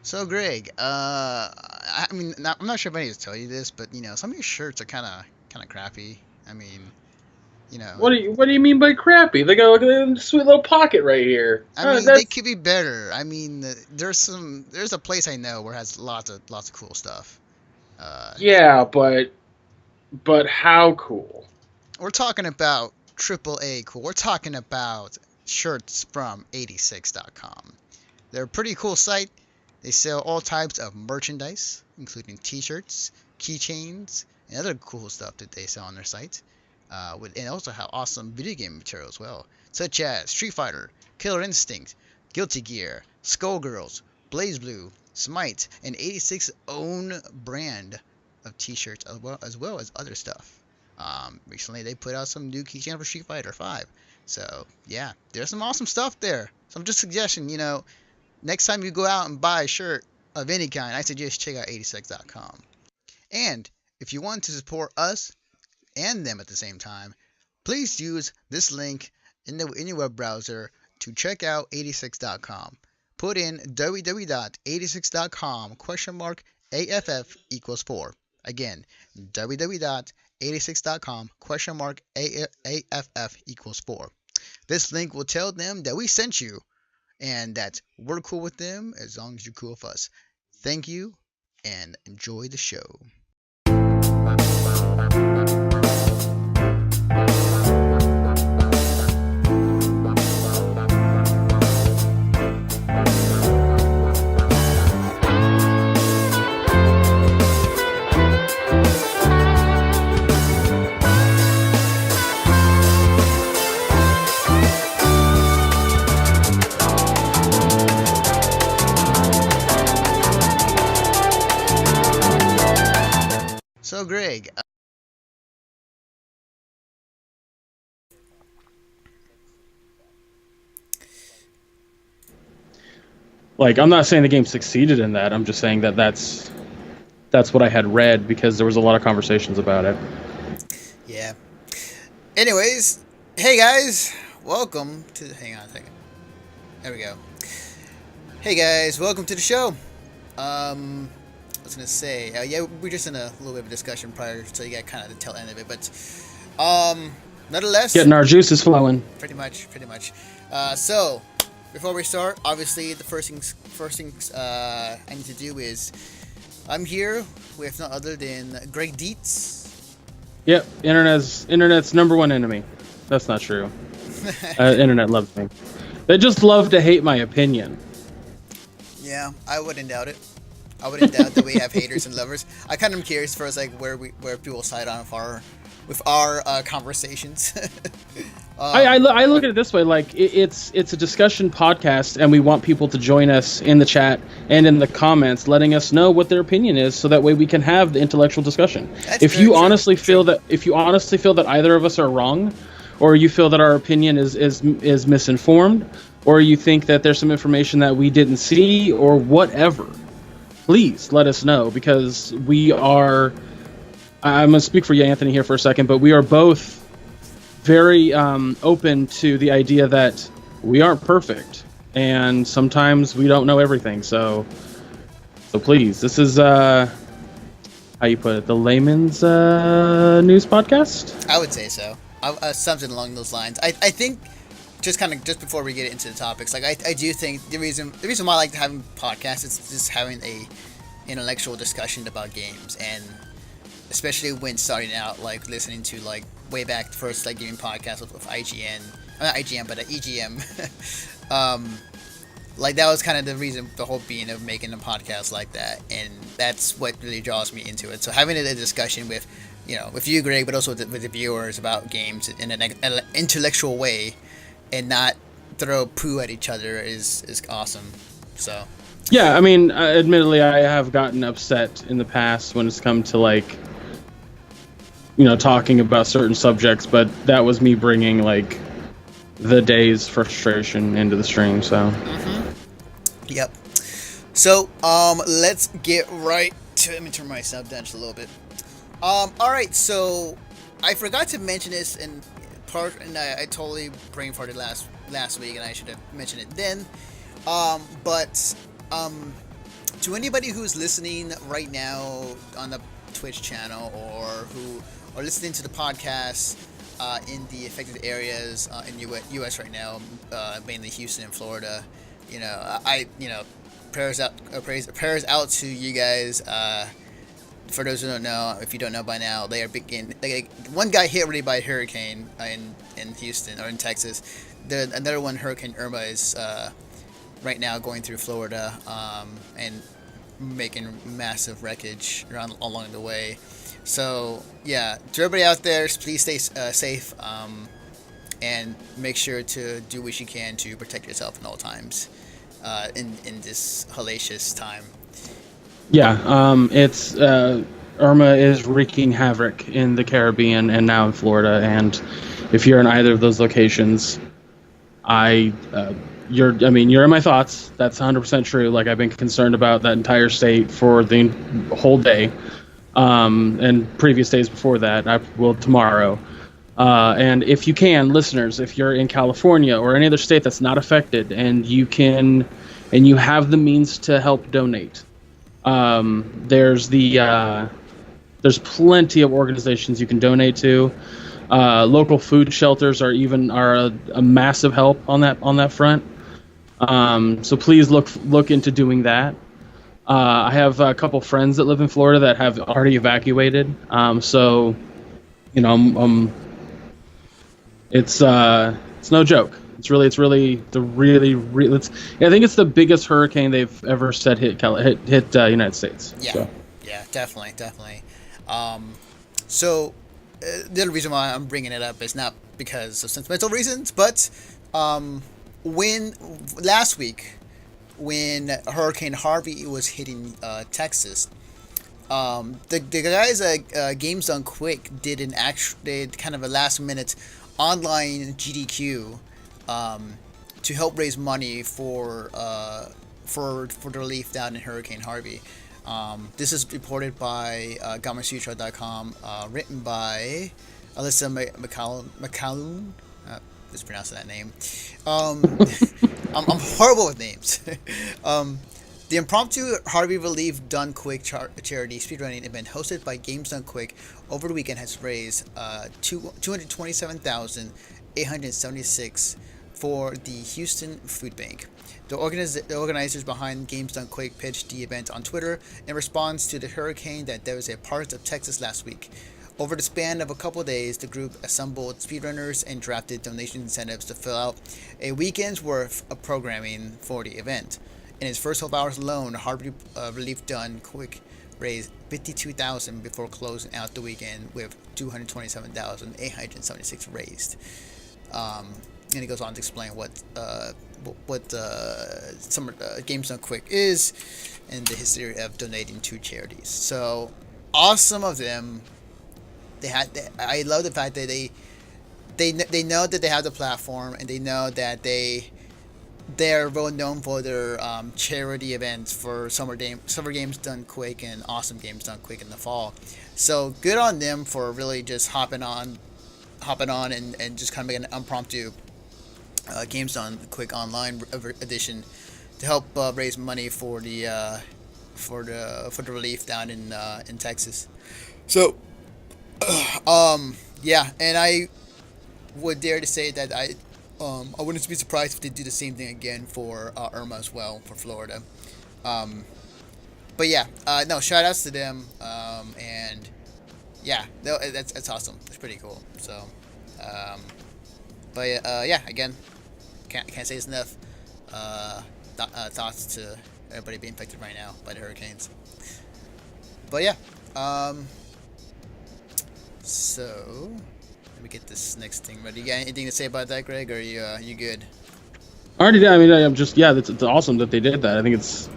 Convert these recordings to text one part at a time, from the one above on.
So Greg, I mean, I'm not sure if I need to tell you this, but some of your shirts are kind of crappy. I mean, you know, What do you mean by crappy? They got a sweet little pocket right here. I mean they That's could be better. I mean, there's a place I know where it has lots of cool stuff. Uh, Yeah, but how cool? we're talking about AAA cool. We're talking about shirts from 86.com. They're a pretty cool site. They sell all types of merchandise, including t-shirts, keychains, and other cool stuff that they sell on their site. And also have awesome video game material as well, such as Street Fighter, Killer Instinct, Guilty Gear, Skullgirls, Blaze Blue, Smite, and 86's own brand of t-shirts as well as other stuff. Recently they put out some new keychain for Street Fighter 5. So yeah, there's some awesome stuff there. So I'm just suggesting, next time you go out and buy a shirt of any kind, I suggest check out 86.com. And if you want to support us and them at the same time, please use this link in your web browser to check out 86.com. Put in www.86.com question mark AFF equals 4. Again, www.86.com question mark AFF equals 4. This link will tell them that we sent you and that we're cool with them as long as you're cool with us. Thank you and enjoy the show. So, Greg, Like, I'm not saying the game succeeded in that. I'm just saying that that's what I had read because there was a lot of conversations about it. yeah. Anyways, hey guys, welcome to. Hang on a second. There we go. Hey guys, welcome to the show. I was gonna say, yeah, we're just in a little bit of a discussion prior, so you got kind of the tail end of it, but nonetheless, Getting our juices flowing. pretty much. So before we start, obviously the first things I need to do is I'm here with none other than Greg Dietz. Yep, internet's number one enemy. That's not true. Internet loves me. They just love to hate my opinion. Yeah, I wouldn't doubt it. I wouldn't doubt that we have haters and lovers. I kind of am curious for us, like where people side on with our conversations. I look at it this way, like it's a discussion podcast, and we want people to join us in the chat and in the comments, letting us know what their opinion is, so that way we can have the intellectual discussion. That's If very you true. honestly feel True. that if you honestly feel that either of us are wrong, or you feel that our opinion is misinformed, or you think that there's some information that we didn't see or whatever, please let us know, because we are. I'm going to speak for you, Anthony, here for a second, but we are both very open to the idea that we aren't perfect, and sometimes we don't know everything. So please, this is how you put it, the layman's news podcast. I would say so. Something along those lines. I think just before we get into the topics, like I do think the reason why I like having podcasts is just having a intellectual discussion about games, and especially when starting out, like listening to like way back the first like gaming podcast with IGN, not IGN but EGM. Like that was kind of the reason, the whole being of making a podcast like that, and that's what really draws me into it. So having a discussion with, with you, Greg, but also with the viewers about games in an intellectual way, and not throw poo at each other is awesome. So Yeah, I mean, admittedly, I have gotten upset in the past when it's come to like, talking about certain subjects, but that was me bringing like the day's frustration into the stream. So yep. So let's get right to. Let me turn myself down just a little bit. All right. So I forgot to mention this in part, and I totally brain farted last week, and I should have mentioned it then. But to anybody who's listening right now on the Twitch channel or who are listening to the podcast in the affected areas in U.S. right now, mainly Houston and Florida, prayers prayers out to you guys. For those who don't know, if you don't know by now, they are one guy hit already by a hurricane in Houston or in Texas. Another one, Hurricane Irma, is right now going through Florida and making massive wreckage along the way. So yeah, to everybody out there, please stay safe and make sure to do what you can to protect yourself at all times in this hellacious time. Yeah, it's Irma is wreaking havoc in the Caribbean and now in Florida. And if you're in either of those locations, you're in my thoughts. That's 100% true. Like, I've been concerned about that entire state for the whole day, and previous days before that. I will tomorrow. And if you can, listeners, if you're in California or any other state that's not affected, and you have the means to help donate, there's plenty of organizations you can donate to. Local food shelters are a massive help on that front. So please look into doing that. I have a couple friends that live in Florida that have already evacuated. So, it's no joke. I think it's the biggest hurricane they've ever said hit United States. Yeah, so. Yeah, definitely. So the other reason why I'm bringing it up is not because of sentimental reasons, but last week when Hurricane Harvey was hitting Texas, the guys at Games Done Quick did kind of a last minute online GDQ to help raise money for the relief down in Hurricane Harvey. This is reported by GammaSutra.com, written by Alyssa McCallum. Mispronouncing that name. I'm horrible with names. The impromptu Harvey Relief Done Quick charity speedrunning event hosted by Games Done Quick over the weekend has raised $227,876 for the Houston Food Bank. The organizers behind Games Done Quick pitched the event on Twitter in response to the hurricane that devastated parts of Texas last week. Over the span of a couple of days, the group assembled speedrunners and drafted donation incentives to fill out a weekend's worth of programming for the event. In its first 12 hours alone, Harvey Relief Done Quick raised $52,000 before closing out the weekend with $227,876 raised. And he goes on to explain what Games Done Quick is and the history of donating to charities. So awesome of them. I love the fact that they know that they have the platform, and they know that they're well known for their charity events for Summer Games Done Quick and Awesome Games Done Quick in the fall. So good on them for really just hopping on and just kind of making an impromptu Games Done Quick online edition to help raise money for the relief down in Texas. So yeah, and I would dare to say that I wouldn't be surprised if they do the same thing again for Irma as well for Florida. But yeah, no, shout outs to them, and yeah, no, that's awesome. It's pretty cool. So, but yeah, again, can't say it's enough. Thoughts to everybody being affected right now by the hurricanes. But yeah, so let me get this next thing ready. You got anything to say about that, Greg, or are you good? I already did. I mean, I'm just it's awesome that they did that. I think it's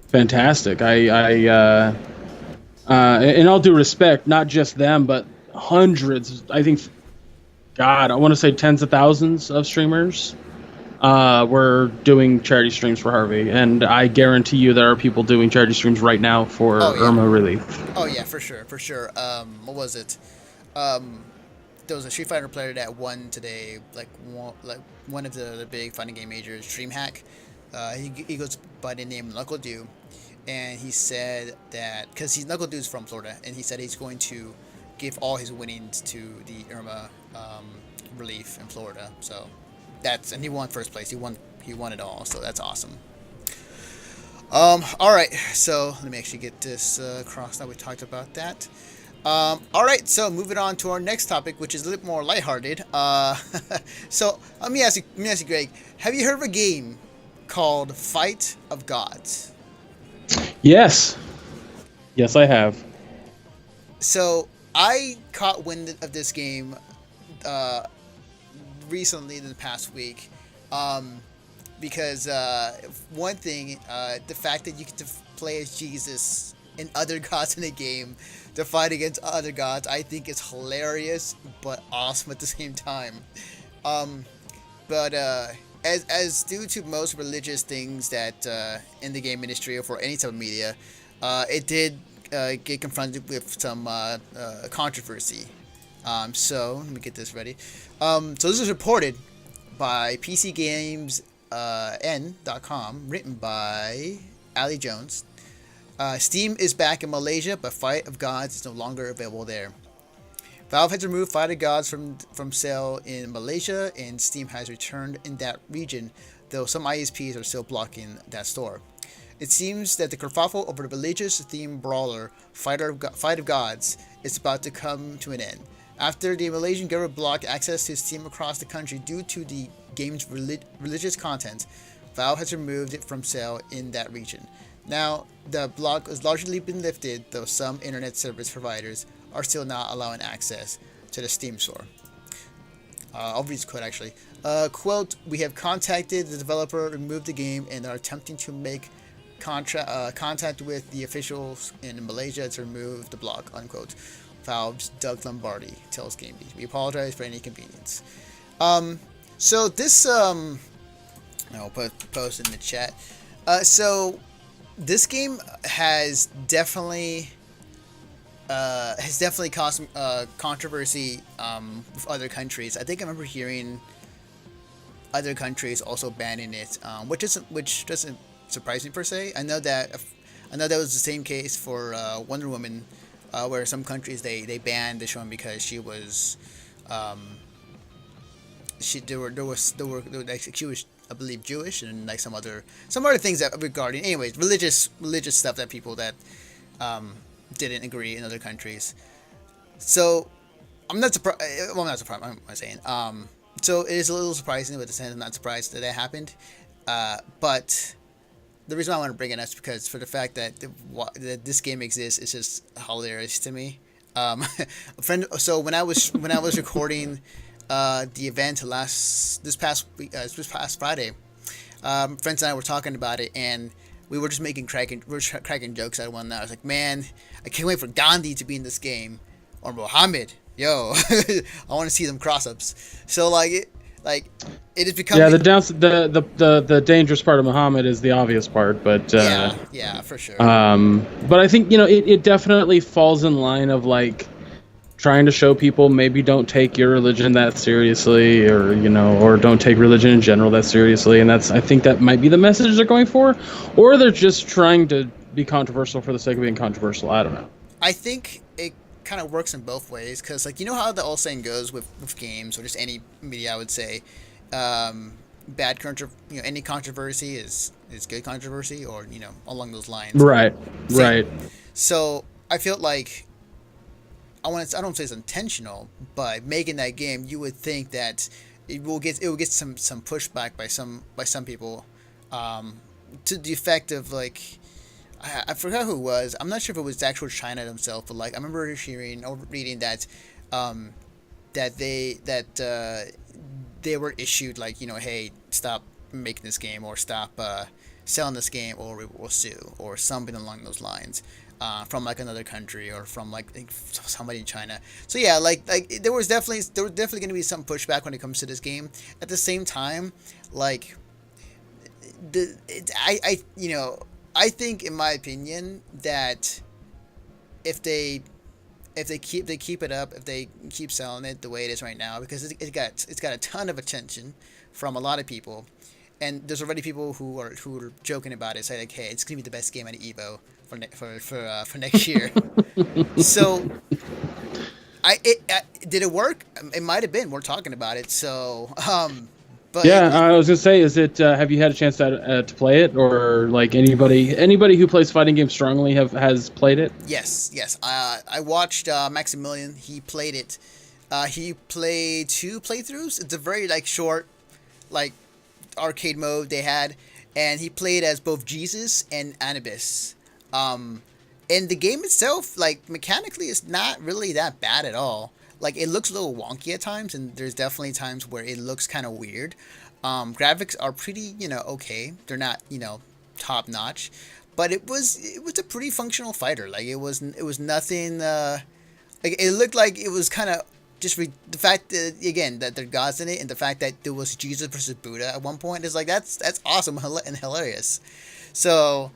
fantastic. In all due respect, not just them, but hundreds. I think, God, I want to say tens of thousands of streamers were doing charity streams for Harvey, and I guarantee you there are people doing charity streams right now for Irma relief. Oh yeah, for sure. What was it? There was a Street Fighter player that won today, like one of the big fighting game majors, DreamHack. He goes by the name Knuckle Dew, and he said that because he's Knuckle Dude's from Florida, and he said he's going to give all his winnings to the Irma relief in Florida. So and he won first place. He won it all. So that's awesome. All right. So let me actually get this crossed out. We talked about that. All right. So moving on to our next topic, which is a little more lighthearted. So let me ask you, Greg. Have you heard of a game called Fight of Gods? Yes. Yes, I have. So I caught wind of this game recently in the past week, because one thing, the fact that you get to play as Jesus and other gods in the game to fight against other gods, I think is hilarious but awesome at the same time. But as due to most religious things that in the game industry or for any type of media, it did get confronted with some controversy. So let me get this ready. So this is reported by PCGamesN.com, written by Ali Jones. Steam is back in Malaysia, but Fight of Gods is no longer available there. Valve has removed Fight of Gods from sale in Malaysia, and Steam has returned in that region, though some ISPs are still blocking that store. It seems that the kerfuffle over the religious-themed brawler Fight of Gods is about to come to an end. After the Malaysian government blocked access to Steam across the country due to the game's religious content, Valve has removed it from sale in that region. Now, the block has largely been lifted, though some internet service providers are still not allowing access to the Steam store. I'll read this quote actually. Quote, "We have contacted the developer, removed the game, and are attempting to make contact with the officials in Malaysia to remove the block," unquote. Valve's Doug Lombardi tells GameBeat. "We apologize for any inconvenience." So this, I'll post in the chat. So this game has definitely caused controversy with other countries. I think I remember hearing other countries also banning it, which doesn't surprise me per se. I know that was the same case for Wonder Woman, where some countries they banned the show because she was she was, I believe, Jewish, and like some other things that regarding, anyways, religious stuff that people that didn't agree in other countries. So I'm not surprised. Well, I'm not surprised. What am I saying? So it is a little surprising, but at the same time, I'm not surprised that happened. But the reason why I want to bring it up is because for the fact that this game exists is just hilarious to me. So when I was recording the event this past Friday, friends and I were talking about it, and we were just cracking jokes at one another. I was like, man, I can't wait for Gandhi to be in this game, or Muhammad. Yo, I want to see them cross-ups. So it is becoming. Yeah, the dangerous part of Muhammad is the obvious part, but yeah, for sure. But I think it definitely falls in line of trying to show people maybe don't take your religion that seriously, or don't take religion in general that seriously, and I think that might be the message they're going for, or they're just trying to be controversial for the sake of being controversial. I don't know. I think it kind of works in both ways, because how the old saying goes with games or just any media, I would say, any controversy is good controversy, or along those lines. Right. Right. So I feel like I don't say it's intentional, but making that game, you would think that it will get some pushback by some people, to the effect of I forgot who it was. I'm not sure if it was actual China themselves, but I remember hearing or reading that they were issued hey, stop making this game, or stop selling this game, or we will sue, or something along those lines, from another country, or from somebody in China. So yeah, there was definitely going to be some pushback when it comes to this game. At the same time, I think, in my opinion, that if they keep it up, if they keep selling it the way it is right now, because it's got a ton of attention from a lot of people, And there's already people who are joking about it, saying like, "Hey, it's gonna be the best game at Evo for next year." So, did it work? It might have been. We're talking about it. So, but Yeah, I was gonna say, is it? Have you had a chance to play it, or like anybody who plays fighting games strongly has played it? yes. I watched Maximilian. He played it. He played 2 playthroughs. It's a very like short, like arcade mode they had, and he played as both Jesus and Anubis. And the game itself, like mechanically, is not really that bad at all. Like it looks a little wonky at times, and there's definitely times where it looks kind of weird. Graphics are pretty, okay. They're not, top notch, but it was a pretty functional fighter. Like it was nothing. Like it looked like it was kind of just the fact that again that there are gods in it, and the fact that there was Jesus versus Buddha at one point is like that's awesome and hilarious. So,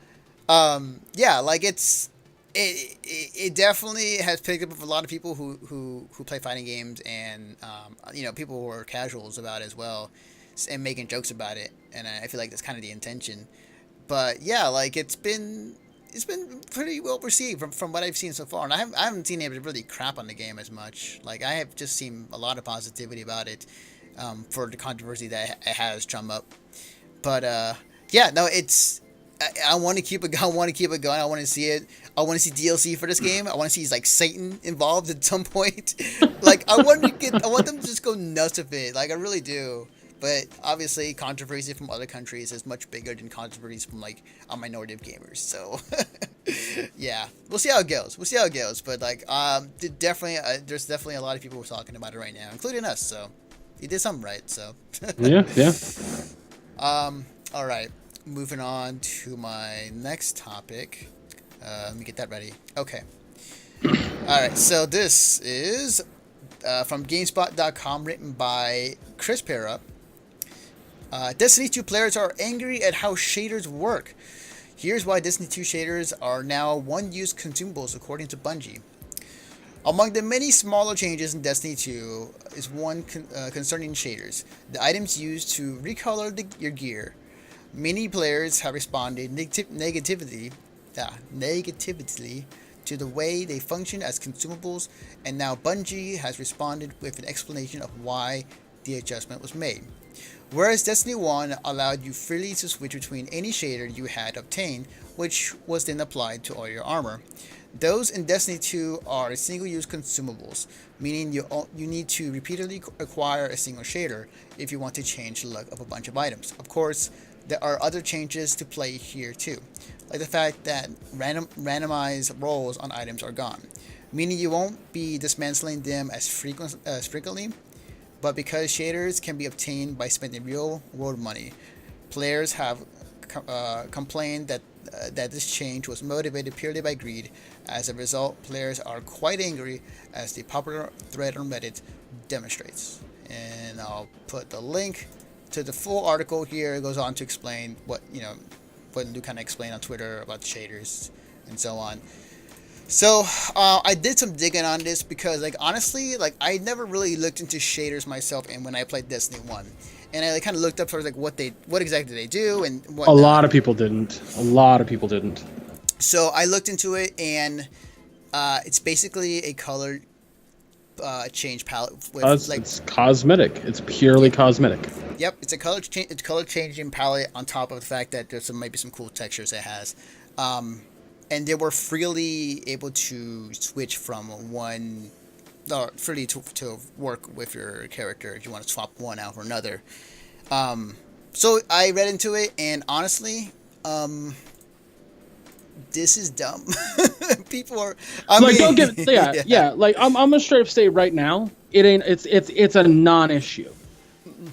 yeah, like it definitely has picked up with a lot of people who play fighting games, and people who are casuals about it as well, and making jokes about it. And I feel like that's kind of the intention. But yeah, like it's been pretty well received from what I've seen so far, and I haven't seen anybody really crap on the game as much. Like I have just seen a lot of positivity about it, for the controversy that it has drum up. But yeah, no, it's I want to keep it. I want to keep it going. I want to see it. I want to see DLC for this game. I want to see like Satan involved at some point. Like I want them to just go nuts with it. Like I really do. But obviously, controversy from other countries is much bigger than controversies from like a minority of gamers. So, yeah, we'll see how it goes. But like, there's definitely a lot of people who are talking about it right now, including us. So, you did something right. So, Yeah. All right, moving on to my next topic. Let me get that ready. Okay. All right. So this is from GameSpot.com, written by Chris Perup. Destiny 2 players are angry at how shaders work. Here's why Destiny 2 shaders are now one-use consumables, according to Bungie. Among the many smaller changes in Destiny 2 is one concerning shaders, the items used to recolor your gear. Many players have responded negatively to the way they function as consumables, and now Bungie has responded with an explanation of why the adjustment was made. Whereas Destiny 1 allowed you freely to switch between any shader you had obtained, which was then applied to all your armor, those in Destiny 2 are single-use consumables, meaning you need to repeatedly acquire a single shader if you want to change the look of a bunch of items. Of course, there are other changes to play here too, like the fact that randomized rolls on items are gone, meaning you won't be dismantling them as frequently. But because shaders can be obtained by spending real-world money, players have complained that this change was motivated purely by greed. As a result, players are quite angry, as the popular thread on Reddit demonstrates. And I'll put the link to the full article here. It goes on to explain what Luke kind of explained on Twitter about the shaders and so on. So, I did some digging on this because, like, honestly, like, I never really looked into shaders myself and when I played Destiny 1. And I kind of looked up for, like, what exactly they do and what. A lot of people didn't. So, I looked into it, and it's basically a color change palette. It's cosmetic. It's purely cosmetic. Yep, it's a color changing palette on top of the fact that there's maybe some cool textures it has. And they were freely able to switch from one, or freely to work with your character if you want to swap one out for another. So I read into it, and honestly, this is dumb. People are. Don't get yeah. Like I'm gonna straight up say right now, it ain't. It's a non-issue.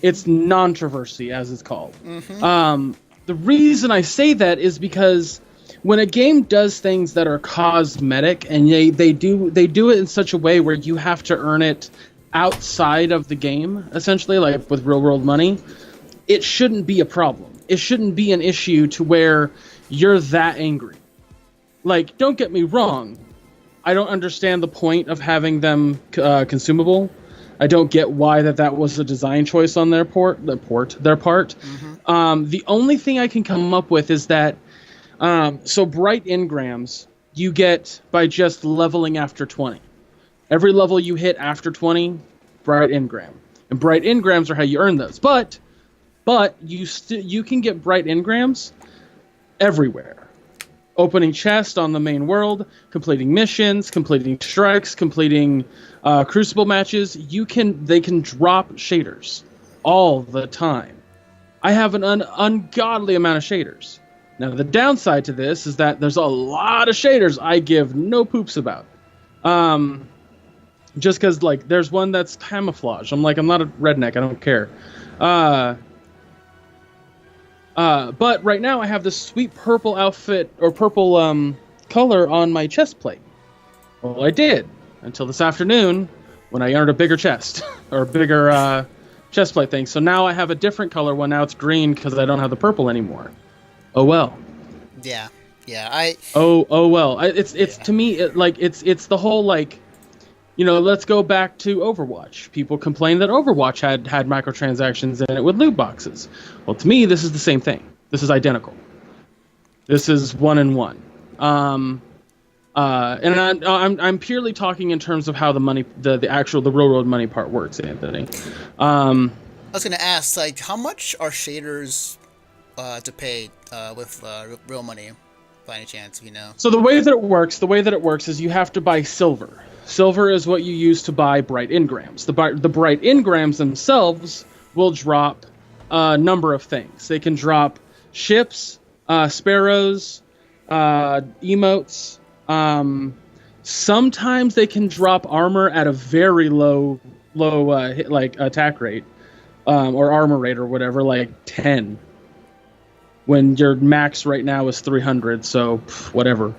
It's non-controversy, as it's called. Mm-hmm. The reason I say that is because when a game does things that are cosmetic, and they do it in such a way where you have to earn it outside of the game, essentially, like with real world money, it shouldn't be a problem. It shouldn't be an issue to where you're that angry. Like, don't get me wrong, I don't understand the point of having them consumable, I don't get why that was a design choice on their part. Mm-hmm. The only thing I can come up with is that so bright engrams you get by just leveling after 20. Every level you hit after 20, bright engram. And bright engrams are how you earn those. But you can get bright engrams everywhere. Opening chests on the main world, completing missions, completing strikes, completing crucible matches. They can drop shaders all the time. I have an ungodly amount of shaders. Now the downside to this is that there's a lot of shaders I give no poops about. Just because like there's one that's camouflage. I'm not a redneck. I don't care. But right now I have this sweet purple outfit or purple color on my chest plate. Well, I did until this afternoon when I entered a bigger chest or a bigger chest plate thing. So now I have a different color one. Now it's green because I don't have the purple anymore. Oh well. Yeah. Oh well. It's to me it's the whole like. Let's go back to Overwatch. People complained that Overwatch had microtransactions in it with loot boxes. Well, to me, this is the same thing. This is identical. This is 1-in-1. And I'm purely talking in terms of how the money, the real world money part works, Anthony. I was gonna ask, like, how much are shaders to pay with real money, by any chance, So the way that it works is you have to buy silver. Silver is what you use to buy bright engrams. The bright engrams themselves will drop a number of things. They can drop ships, sparrows, emotes. Sometimes they can drop armor at a very low attack rate, or armor rate or whatever, like 10. When your max right now is 300, so whatever.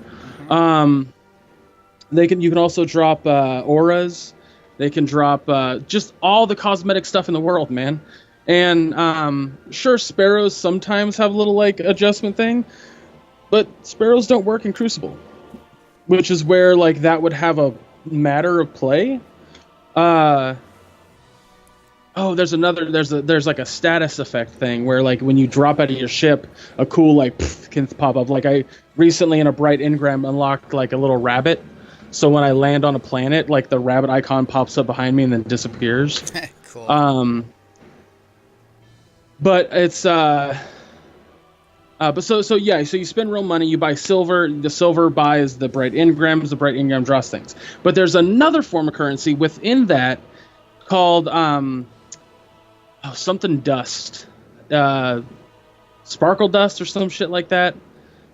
You can also drop auras. They can drop just all the cosmetic stuff in the world, man. And sure, sparrows sometimes have a little like adjustment thing, but sparrows don't work in Crucible, which is where like that would have a matter of play. There's like a status effect thing where like when you drop out of your ship, a cool like can pop up. Like I recently in a bright engram unlocked like a little rabbit. So when I land on a planet, like the rabbit icon pops up behind me and then disappears. Cool. But it's so you spend real money, you buy silver. The silver buys the bright engrams. The bright engram draws things. But there's another form of currency within that called something dust, sparkle dust or some shit like that.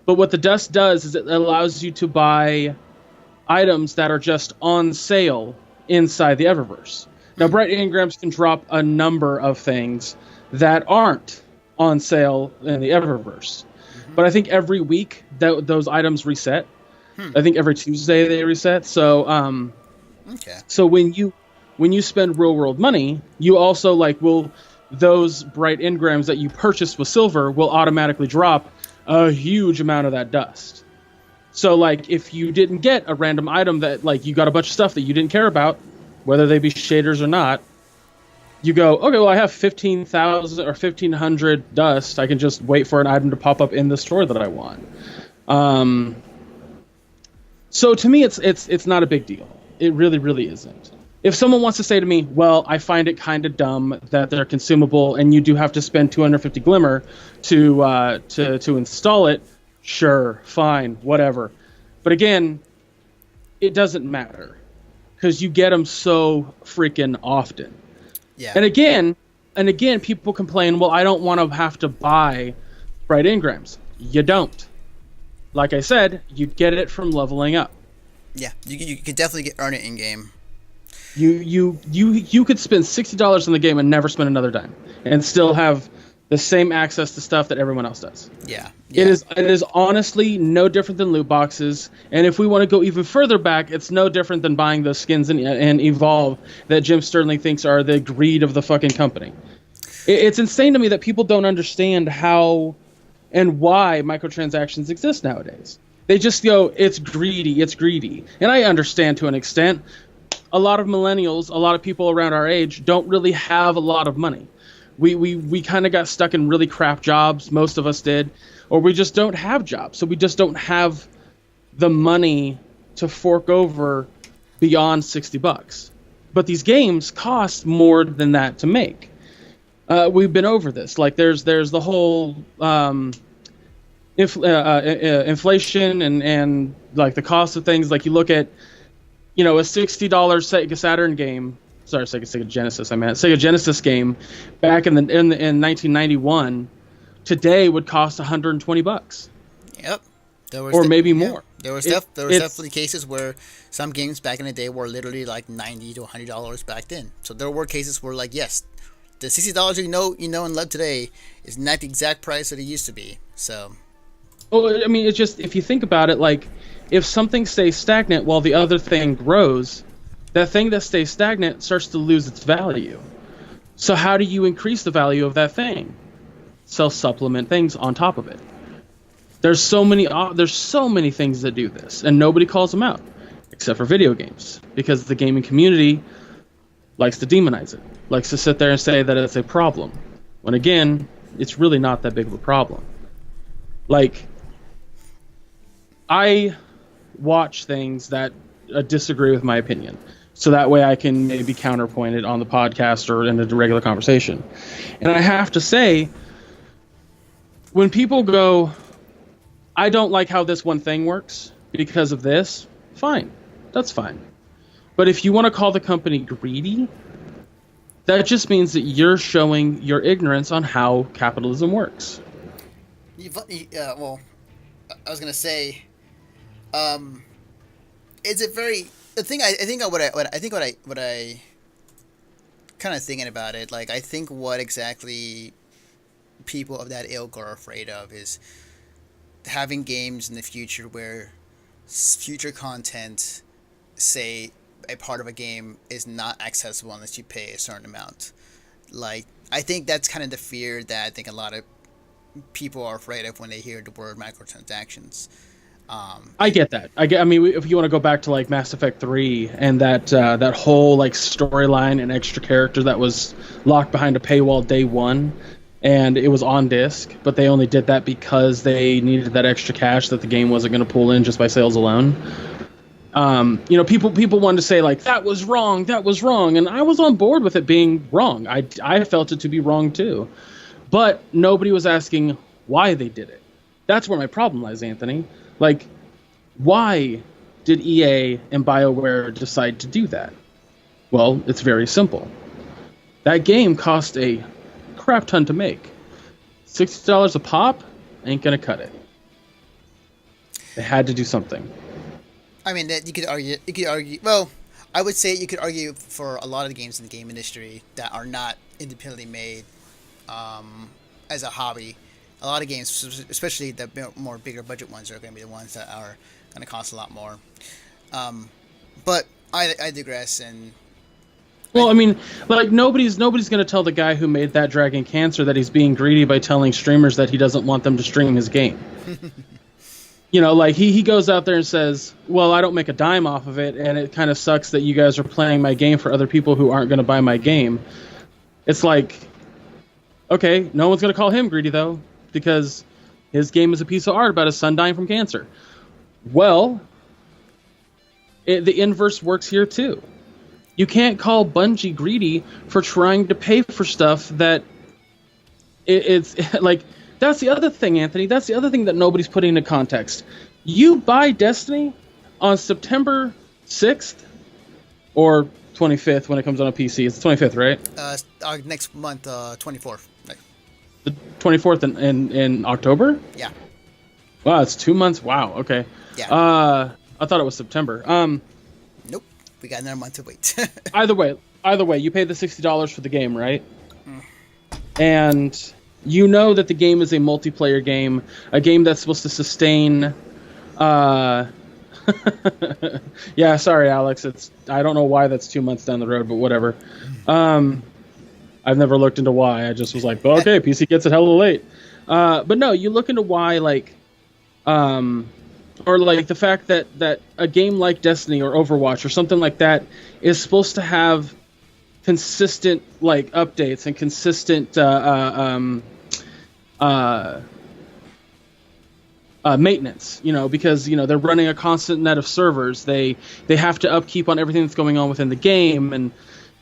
But what the dust does is it allows you to buy items that are just on sale inside the Eververse. Now, bright engrams can drop a number of things that aren't on sale in the Eververse. But I think every week those items reset. I think every Tuesday they reset. So, So when you spend real world money, you also those bright engrams that you purchased with silver will automatically drop a huge amount of that dust. So, like, if you didn't get a random item that, like, you got a bunch of stuff that you didn't care about, whether they be shaders or not, you go, okay, well, I have 15,000 or 1,500 dust. I can just wait for an item to pop up in the store that I want. So, to me, it's not a big deal. It really, really isn't. If someone wants to say to me, well, I find it kind of dumb that they're consumable and you do have to spend 250 glimmer to install it, sure, fine, whatever. But again, it doesn't matter because you get them so freaking often. Yeah. And again, people complain, well, I don't want to have to buy bright engrams. You don't. Like I said, you get it from leveling up. Yeah, you could definitely earn it in game. You could spend $60 in the game and never spend another dime and still have the same access to stuff that everyone else does. Yeah. It is honestly no different than loot boxes, and if we want to go even further back, it's no different than buying those skins and Evolve that Jim Sterling thinks are the greed of the fucking company. It's insane to me that people don't understand how and why microtransactions exist nowadays. They just go, it's greedy, and I understand to an extent. a lot of millennials, a lot of people around our age don't really have a lot of money. We kind of got stuck in really crap jobs, most of us did, or we just don't have jobs. So we just don't have the money to fork over beyond $60. But these games cost more than that to make. We've been over this. Like there's the whole inflation and like the cost of things. Like you look at, a $60 Sega Saturn game. Sorry, Sega Genesis. I meant Sega Genesis game back in 1991. Today would cost $120. Yep. Or maybe more. There was definitely cases where some games back in the day were literally like $90 to $100 back then. So there were cases where, like, yes, the $60 you know and love today is not the exact price that it used to be. So, well, I mean, it's just, if you think about it, like, if something stays stagnant while the other thing grows, that thing that stays stagnant starts to lose its value. So how do you increase the value of that thing? Sell supplement things on top of it. There's so many things that do this, and nobody calls them out, except for video games, because the gaming community likes to demonize it, likes to sit there and say that it's a problem, when again, it's really not that big of a problem. Like, I watch things that disagree with my opinion, so that way I can maybe counterpoint it on the podcast or in a regular conversation. And I have to say, when people go, I don't like how this one thing works because of this, fine. That's fine. But if you want to call the company greedy, that just means that you're showing your ignorance on how capitalism works. Well, I was gonna say, is it very? The thing I think what I kind of thinking about it, like I think what exactly people of that ilk are afraid of is having games in the future where future content, say a part of a game, is not accessible unless you pay a certain amount. Like, I think that's kind of the fear that I think a lot of people are afraid of when they hear the word microtransactions. I get that. I mean, if you want to go back to like Mass Effect 3 and that whole like storyline and extra character that was locked behind a paywall day one, and it was on disc, but they only did that because they needed that extra cash that the game wasn't going to pull in just by sales alone. People wanted to say like that was wrong, and I was on board with it being wrong. I felt it to be wrong too, but nobody was asking why they did it. That's where my problem lies, Anthony. Like, why did EA and BioWare decide to do that? Well, it's very simple. That game cost a crap ton to make. $60 a pop ain't gonna cut it. They had to do something. I mean, that you could argue. Well, I would say you could argue for a lot of the games in the game industry that are not independently made as a hobby. A lot of games, especially the more bigger budget ones, are going to be the ones that are going to cost a lot more. But I digress. And well, I mean, like nobody's going to tell the guy who made that Dragon Cancer that he's being greedy by telling streamers that he doesn't want them to stream his game. Like he goes out there and says, well, I don't make a dime off of it, and it kind of sucks that you guys are playing my game for other people who aren't going to buy my game. It's like, okay, no one's going to call him greedy, though, because his game is a piece of art about his son dying from cancer. Well, the inverse works here, too. You can't call Bungie greedy for trying to pay for stuff that it's like... That's the other thing, Anthony. That's the other thing that nobody's putting into context. You buy Destiny on September 6th or 25th when it comes on a PC. It's the 25th, right? Next month, 24th. The 24th in October? Yeah. Wow, it's 2 months. Wow, okay. Yeah. I thought it was September. Nope. We got another month to wait. Either way, you pay the $60 for the game, right? And... you know that the game is a multiplayer game, a game that's supposed to sustain... yeah, sorry, Alex. I don't know why that's 2 months down the road, but whatever. I've never looked into why. I just was like, well, okay, PC gets it hella late. But no, you look into why, like... or like the fact that a game like Destiny or Overwatch or something like that is supposed to have consistent like updates and consistent maintenance, because they're running a constant net of servers. They have to upkeep on everything that's going on within the game,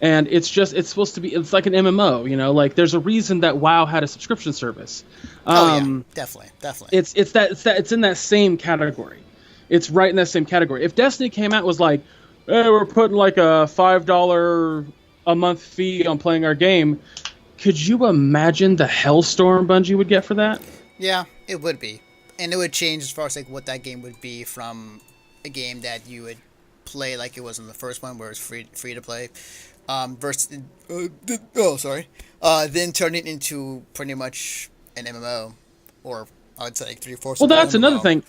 and it's supposed to be, it's like an MMO, like there's a reason that WoW had a subscription service. Definitely. It's in that same category. It's right in that same category. If Destiny came out and was like, hey, we're putting like a $5 a month fee on playing our game, could you imagine the hellstorm Bungie would get for that? Yeah, it would be. And it would change as far as like what that game would be from a game that you would play like it was in the first one, where it's free to play, versus then turn it into pretty much an MMO, or I would say like 3/4. Well, that's another thing.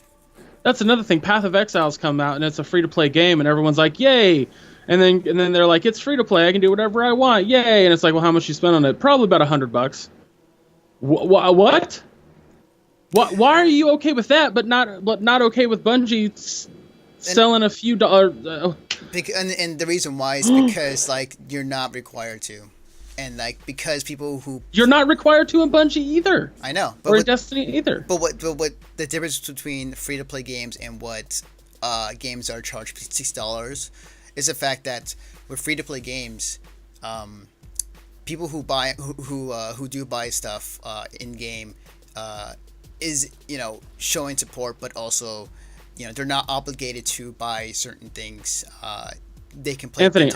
That's another thing. Path of Exile's come out and it's a free to play game, and everyone's like, "Yay!" And then they're like, "It's free to play. I can do whatever I want. Yay!" And it's like, "Well, how much you spent on it? Probably about $100." What? Why are you okay with that, but not okay with Bungie selling a few dollars? And the reason why is because like you're not required to, and like because people who you're not required to in Bungie either. I know, or in Destiny either. But what the difference between free to play games and what games are charged $60 is the fact that with free to play games, people who do buy stuff in game is showing support, but also they're not obligated to buy certain things. They can play. Anthony,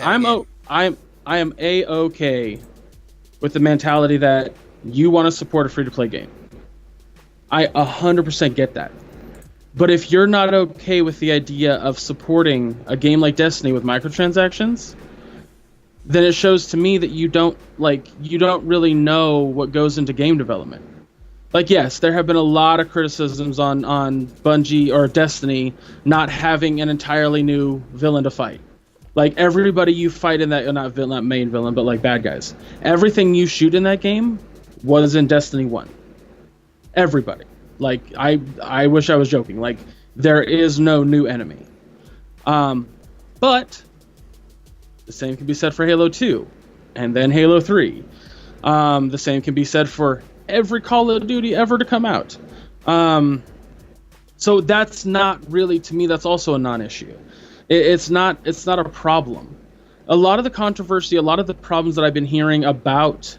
I am A-okay with the mentality that you want to support a free to play game. I 100% get that. But if you're not okay with the idea of supporting a game like Destiny with microtransactions, then it shows to me that you don't really know what goes into game development. Like, yes, there have been a lot of criticisms on Bungie or Destiny not having an entirely new villain to fight. Like, everybody you fight in that, not main villain, but like bad guys. Everything you shoot in that game was in Destiny 1. Everybody. Like, I wish I was joking. Like, there is no new enemy. But the same can be said for Halo 2 and then Halo 3. The same can be said for every Call of Duty ever to come out. So that's not really, to me, that's also a non-issue. It's not a problem. A lot of the controversy, a lot of the problems that I've been hearing about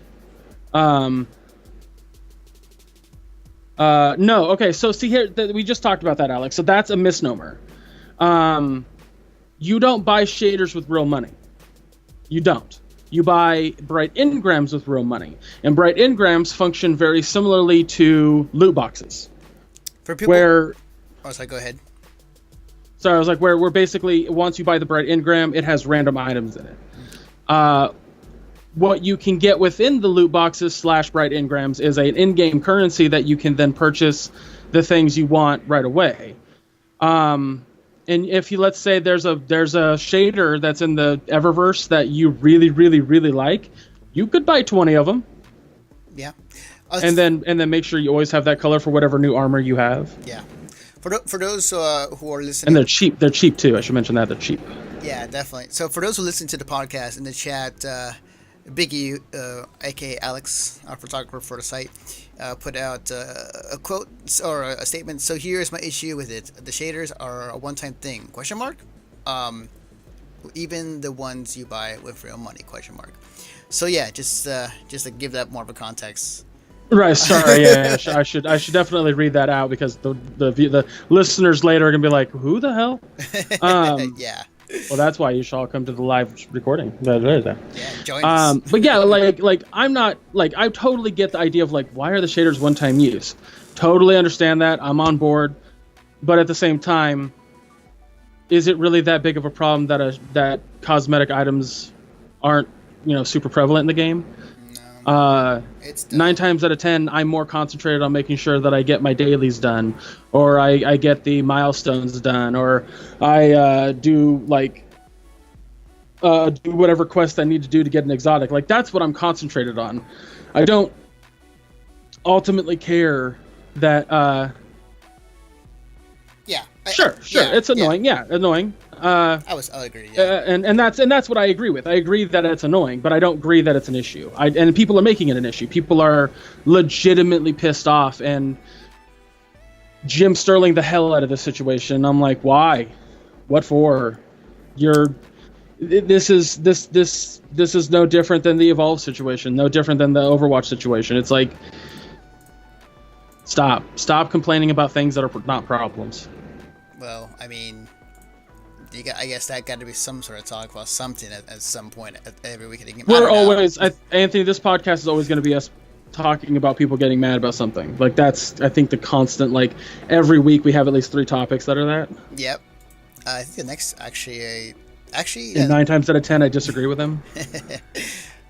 no, okay, so see here, we just talked about that, Alex. So that's a misnomer. You don't buy shaders with real money. You don't. You buy bright engrams with real money. And bright engrams function very similarly to loot boxes. For people where... Oh, sorry, go ahead. So I was like, where basically, once you buy the bright engram, it has random items in it. What you can get within the loot boxes / bright engrams is an in-game currency that you can then purchase the things you want right away. And if you, let's say there's a shader that's in the Eververse that you really, really, really like, you could buy 20 of them. Yeah. And then make sure you always have that color for whatever new armor you have. Yeah. For those who are listening, and they're cheap. They're cheap too. I should mention that they're cheap. Yeah, definitely. So for those who listen to the podcast in the chat, Biggie, aka Alex, our photographer for the site, put out a quote or a statement. So here's my issue with it: the shaders are a one-time thing? ? Even the ones you buy with real money? ? So yeah, just to give that more of a context. Right. Sorry. Yeah. I should definitely read that out because the listeners later are gonna be like, who the hell? Yeah. Well, that's why you should all come to the live recording. Yeah, join us. But yeah, like I'm not like I totally get the idea of like why are the shaders one-time use? Totally understand that. I'm on board. But at the same time, is it really that big of a problem that cosmetic items aren't super prevalent in the game? It's 9 times out of 10, I'm more concentrated on making sure that I get my dailies done, or I get the milestones done, or I do whatever quest I need to do to get an exotic. Like, that's what I'm concentrated on. I don't ultimately care that. Yeah, Sure. It's annoying. Yeah, annoying. I would agree. Yeah. And that's what I agree with. I agree that it's annoying, but I don't agree that it's an issue. And people are making it an issue. People are legitimately pissed off and Jim Sterling the hell out of this situation. I'm like, why? What for? This is no different than the Evolve situation. No different than the Overwatch situation. It's like, stop complaining about things that are not problems. Well, I mean, I guess that got to be some sort of talk about something at some point every week. We're always, Anthony. This podcast is always going to be us talking about people getting mad about something. Like that's, I think, the constant. Like every week we have at least 3 topics that are that. Yep. I think the next actually. And 9 times out of 10, I disagree with him.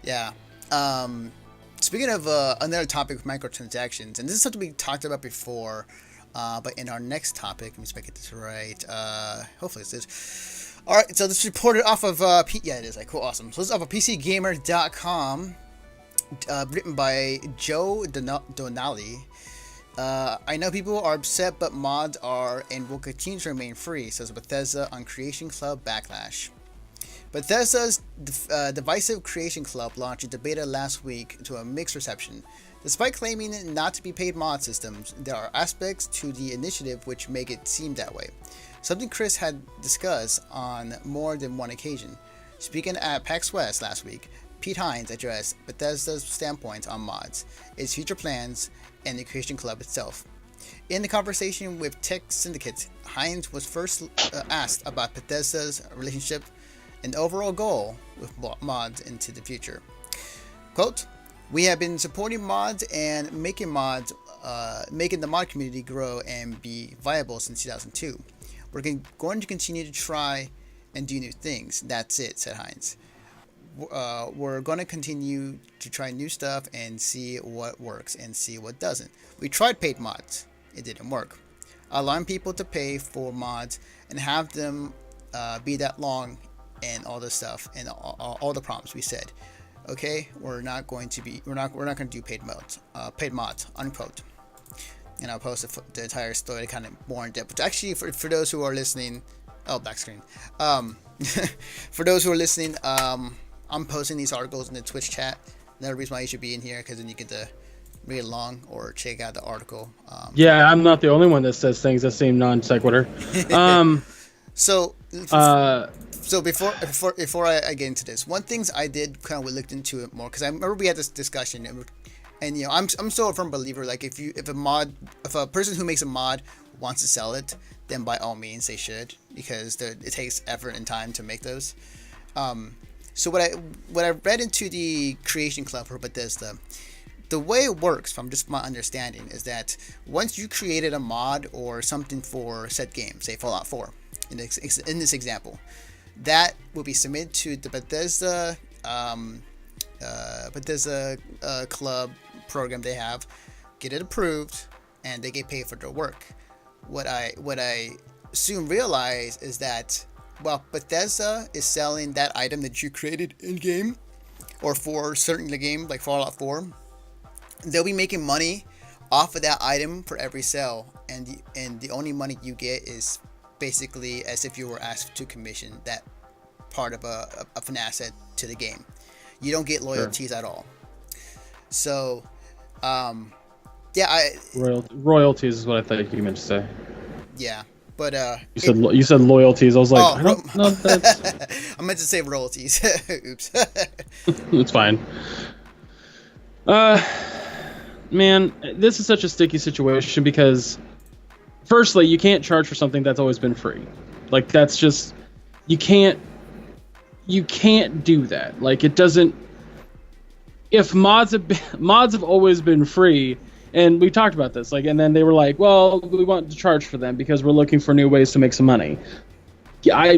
Yeah. Speaking of another topic with microtransactions, and this is something we talked about before. But in our next topic, let me see if I get this right. Hopefully it's this. All right, so this is reported off of yeah, it is. Like, cool, awesome. So this is off of PCGamer.com, written by Joe Donali. I know people are upset, but mods are and will continue to remain free, says Bethesda on Creation Club Backlash. Bethesda's divisive Creation Club launched a beta last week to a mixed reception. Despite claiming not to be paid mod systems, there are aspects to the initiative which make it seem that way. Something Chris had discussed on more than one occasion. Speaking at PAX West last week, Pete Hines addressed Bethesda's standpoint on mods, its future plans, and the Creation Club itself. In the conversation with Tech Syndicate, Hines was first asked about Bethesda's relationship and overall goal with mods into the future. Quote, "We have been supporting mods and making the mod community grow and be viable since 2002. We're going to continue to try and do new things. That's it," said Hines. We're going to continue to try new stuff and see what works and see what doesn't. We tried paid mods. It didn't work. Allowing people to pay for mods and have them be that long and all this stuff and all the problems we said. Okay, we're not going to do paid mods, unquote. And I'll post the entire story kind of more in depth. But actually, for those who are listening, black screen. For those who are listening, I'm posting these articles in the Twitch chat. Another reason why you should be in here, because then you get to read along or check out the article. Yeah, I'm not the only one that says things that seem non sequitur. So before I get into this, one things I did kind of looked into it more, because I remember we had this discussion, and you know, I'm still a firm believer, like if a person who makes a mod wants to sell it, then by all means they should, because it takes effort and time to make those. So what I read into the Creation Club for Bethesda, the way it works, from just my understanding, is that once you created a mod or something for said game, say Fallout 4, in this example, that will be submitted to the Bethesda club program they have, get it approved, and they get paid for their work. What I soon realized is that while Bethesda is selling that item that you created in game, or for certain the game like Fallout 4, they'll be making money off of that item for every sale, and the only money you get is basically as if you were asked to commission that part of an asset to the game. You don't get royalties at all. So, royalties is what I thought you meant to say. Yeah, but you said loyalties. I was like, I don't know. I meant to say royalties. Oops. It's fine. Man, this is such a sticky situation because, firstly, you can't charge for something that's always been free. Like, that's just, you can't do that. Like, it doesn't. If mods have always been free, and we talked about this, like, and then they were like, well, we want to charge for them because we're looking for new ways to make some money. Yeah,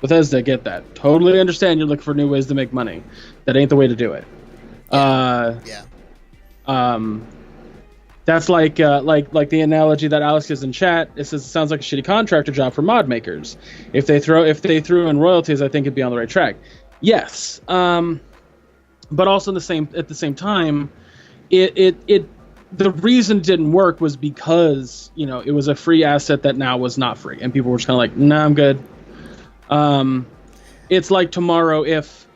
Bethesda, get that. Totally understand you're looking for new ways to make money. That ain't the way to do it. Yeah. That's like the analogy that Alex gives in chat. It says it sounds like a shitty contractor job for mod makers. If they threw in royalties, I think it'd be on the right track. Yes. But also at the same time, it the reason it didn't work was because, you know, it was a free asset that now was not free, and people were just kind of like, nah, I'm good. It's like tomorrow if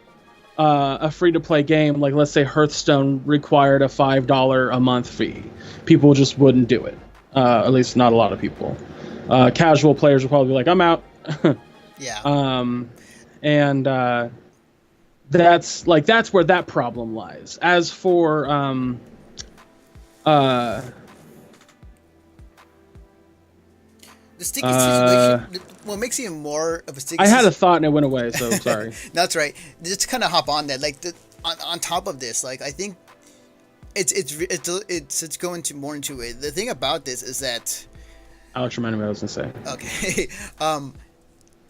a free-to-play game, like let's say Hearthstone, required a $5 a month fee. People just wouldn't do it. At least not a lot of people. Casual players would probably be like, I'm out. Yeah. And that's where that problem lies. As for the sticky situation, what makes it even more of a sticky I had a thought and it went away, so sorry. That's right. Just to kind of hop on that, like on top of this, like I think it's going to more into it. The thing about this is that Alex reminded me what I was gonna say. Okay,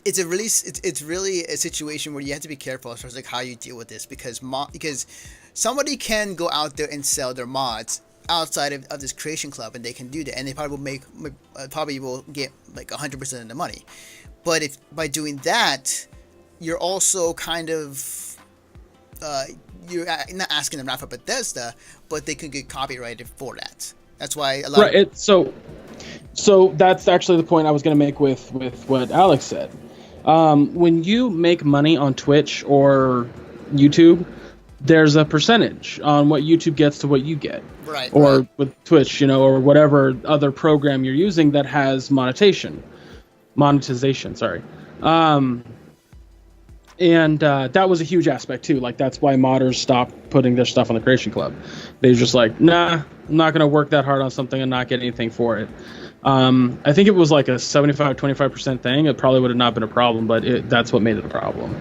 it's really a situation where you have to be careful as far as like how you deal with this because somebody can go out there and sell their mods outside of this creation club, and they can do that, and they probably will get like 100% of the money. But if by doing that, you're also kind of you're not asking them not for Bethesda, but they can get copyrighted for that. That's why a lot. Right. So that's actually the point I was going to make with what Alex said. When you make money on Twitch or YouTube, there's a percentage on what YouTube gets to what you get. Right. Or right. with Twitch, you know, or whatever other program you're using that has monetization, sorry. And that was a huge aspect too. Like that's why modders stopped putting their stuff on the Creation Club. They were just like, nah, I'm not gonna work that hard on something and not get anything for it. I think it was like a 75-25% thing. It probably would have not been a problem, but that's what made it a problem.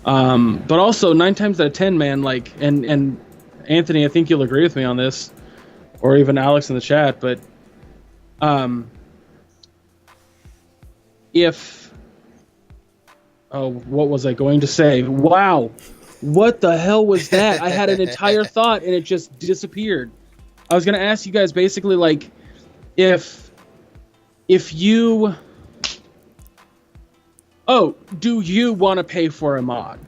But also 9 times out of 10, man, like, and Anthony, I think you'll agree with me on this, or even Alex in the chat, but what was I going to say? Wow, what the hell was that? I had an entire thought and it just disappeared. I was going to ask you guys basically, like, if you... do you want to pay for a mod?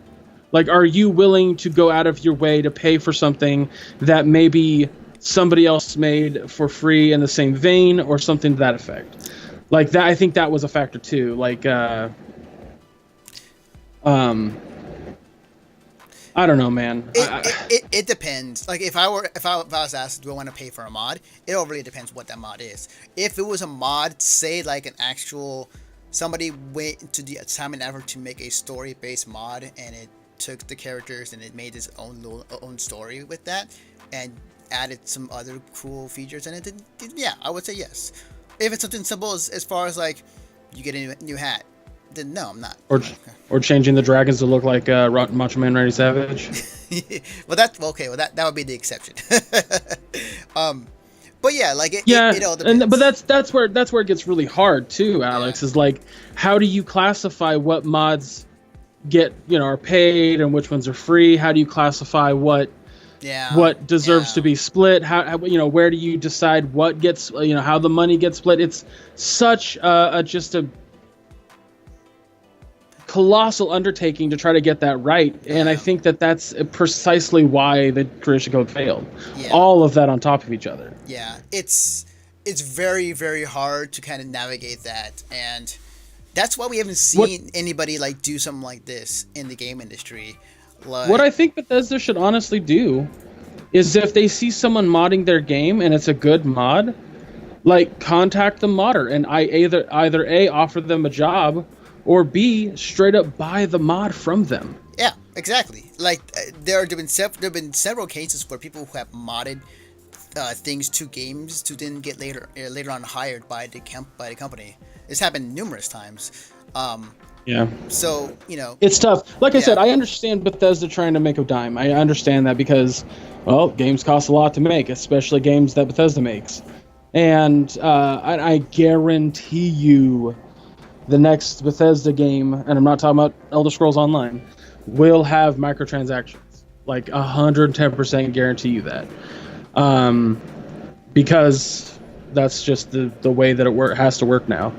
Like, are you willing to go out of your way to pay for something that maybe somebody else made for free in the same vein, or something to that effect? Like that, I think that was a factor too. Like, I don't know, man. It depends. Like if I was asked, do I want to pay for a mod? It all really depends what that mod is. If it was a mod, say like an actual, somebody went to the time and effort to make a story-based mod, and it took the characters and it made its own story with that, and added some other cool features in it, then yeah, I would say yes. If it's something simple as far as like you get a new hat, then no, I'm not. Or changing the dragons to look like Macho Man Randy Savage. Well, that would be the exception. But yeah, like it all depends. But that's where it gets really hard too, Alex. Yeah. Is like, how do you classify what mods get, are paid and which ones are free? How do you classify what deserves to be split? How where do you decide what gets, how the money gets split? It's such just a colossal undertaking to try to get that right, and I think that's precisely why the Creation Code failed. All of that on top of each other. It's very, very hard to kind of navigate that, and that's why we haven't seen anybody like do something like this in the game industry. What I think Bethesda should honestly do is, if they see someone modding their game and it's a good mod, like, contact the modder and either A, offer them a job, or B, straight up buy the mod from them. Yeah, exactly. Like there have been several cases where people who have modded things to games to then get later on hired by the company. It's happened numerous times. Yeah. So it's tough. Like I said, I understand Bethesda trying to make a dime. I understand that because, well, games cost a lot to make, especially games that Bethesda makes, and I guarantee you, the next Bethesda game, and I'm not talking about Elder Scrolls Online, will have microtransactions. Like 110% guarantee you that. Because that's just the way that it has to work now.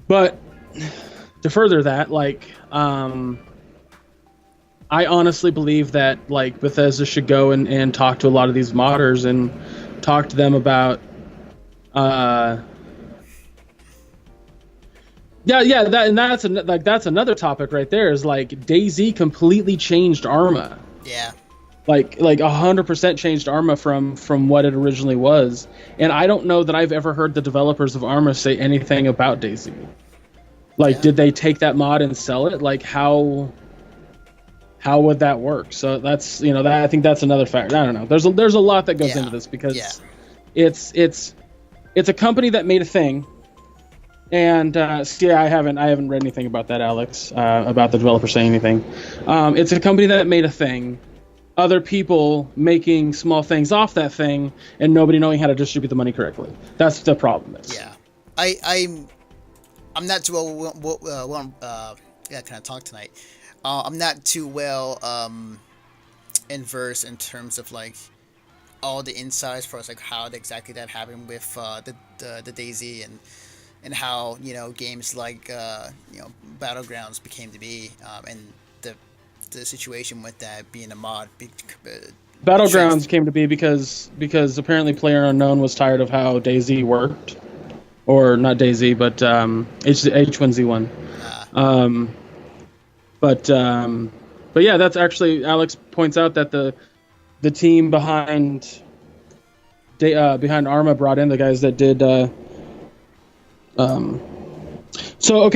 But to further that, like, I honestly believe that like Bethesda should go and talk to a lot of these modders and talk to them about uh that's another topic right there is like DayZ completely changed Arma. Yeah. Like 100% changed Arma from what it originally was. And I don't know that I've ever heard the developers of Arma say anything about DayZ. Like, did they take that mod and sell it? Like, how would that work? So that's, that I think that's another factor. I don't know. There's a lot that goes into this because it's a company that made a thing. And I haven't read anything about that, Alex, about the developer saying anything. It's a company that made a thing. Other people making small things off that thing and nobody knowing how to distribute the money correctly. That's the problem. Yeah, I'm not too well kind of talk tonight. I'm not too well inversed in terms of like all the insights for us, like how exactly that happened with the DayZ and how games like Battlegrounds became to be, and the situation with that being a mod. Battlegrounds came to be because apparently PlayerUnknown was tired of how DayZ worked, or not DayZ, but H1Z1. But yeah, that's actually, Alex points out that the team behind Arma brought in the guys that did. So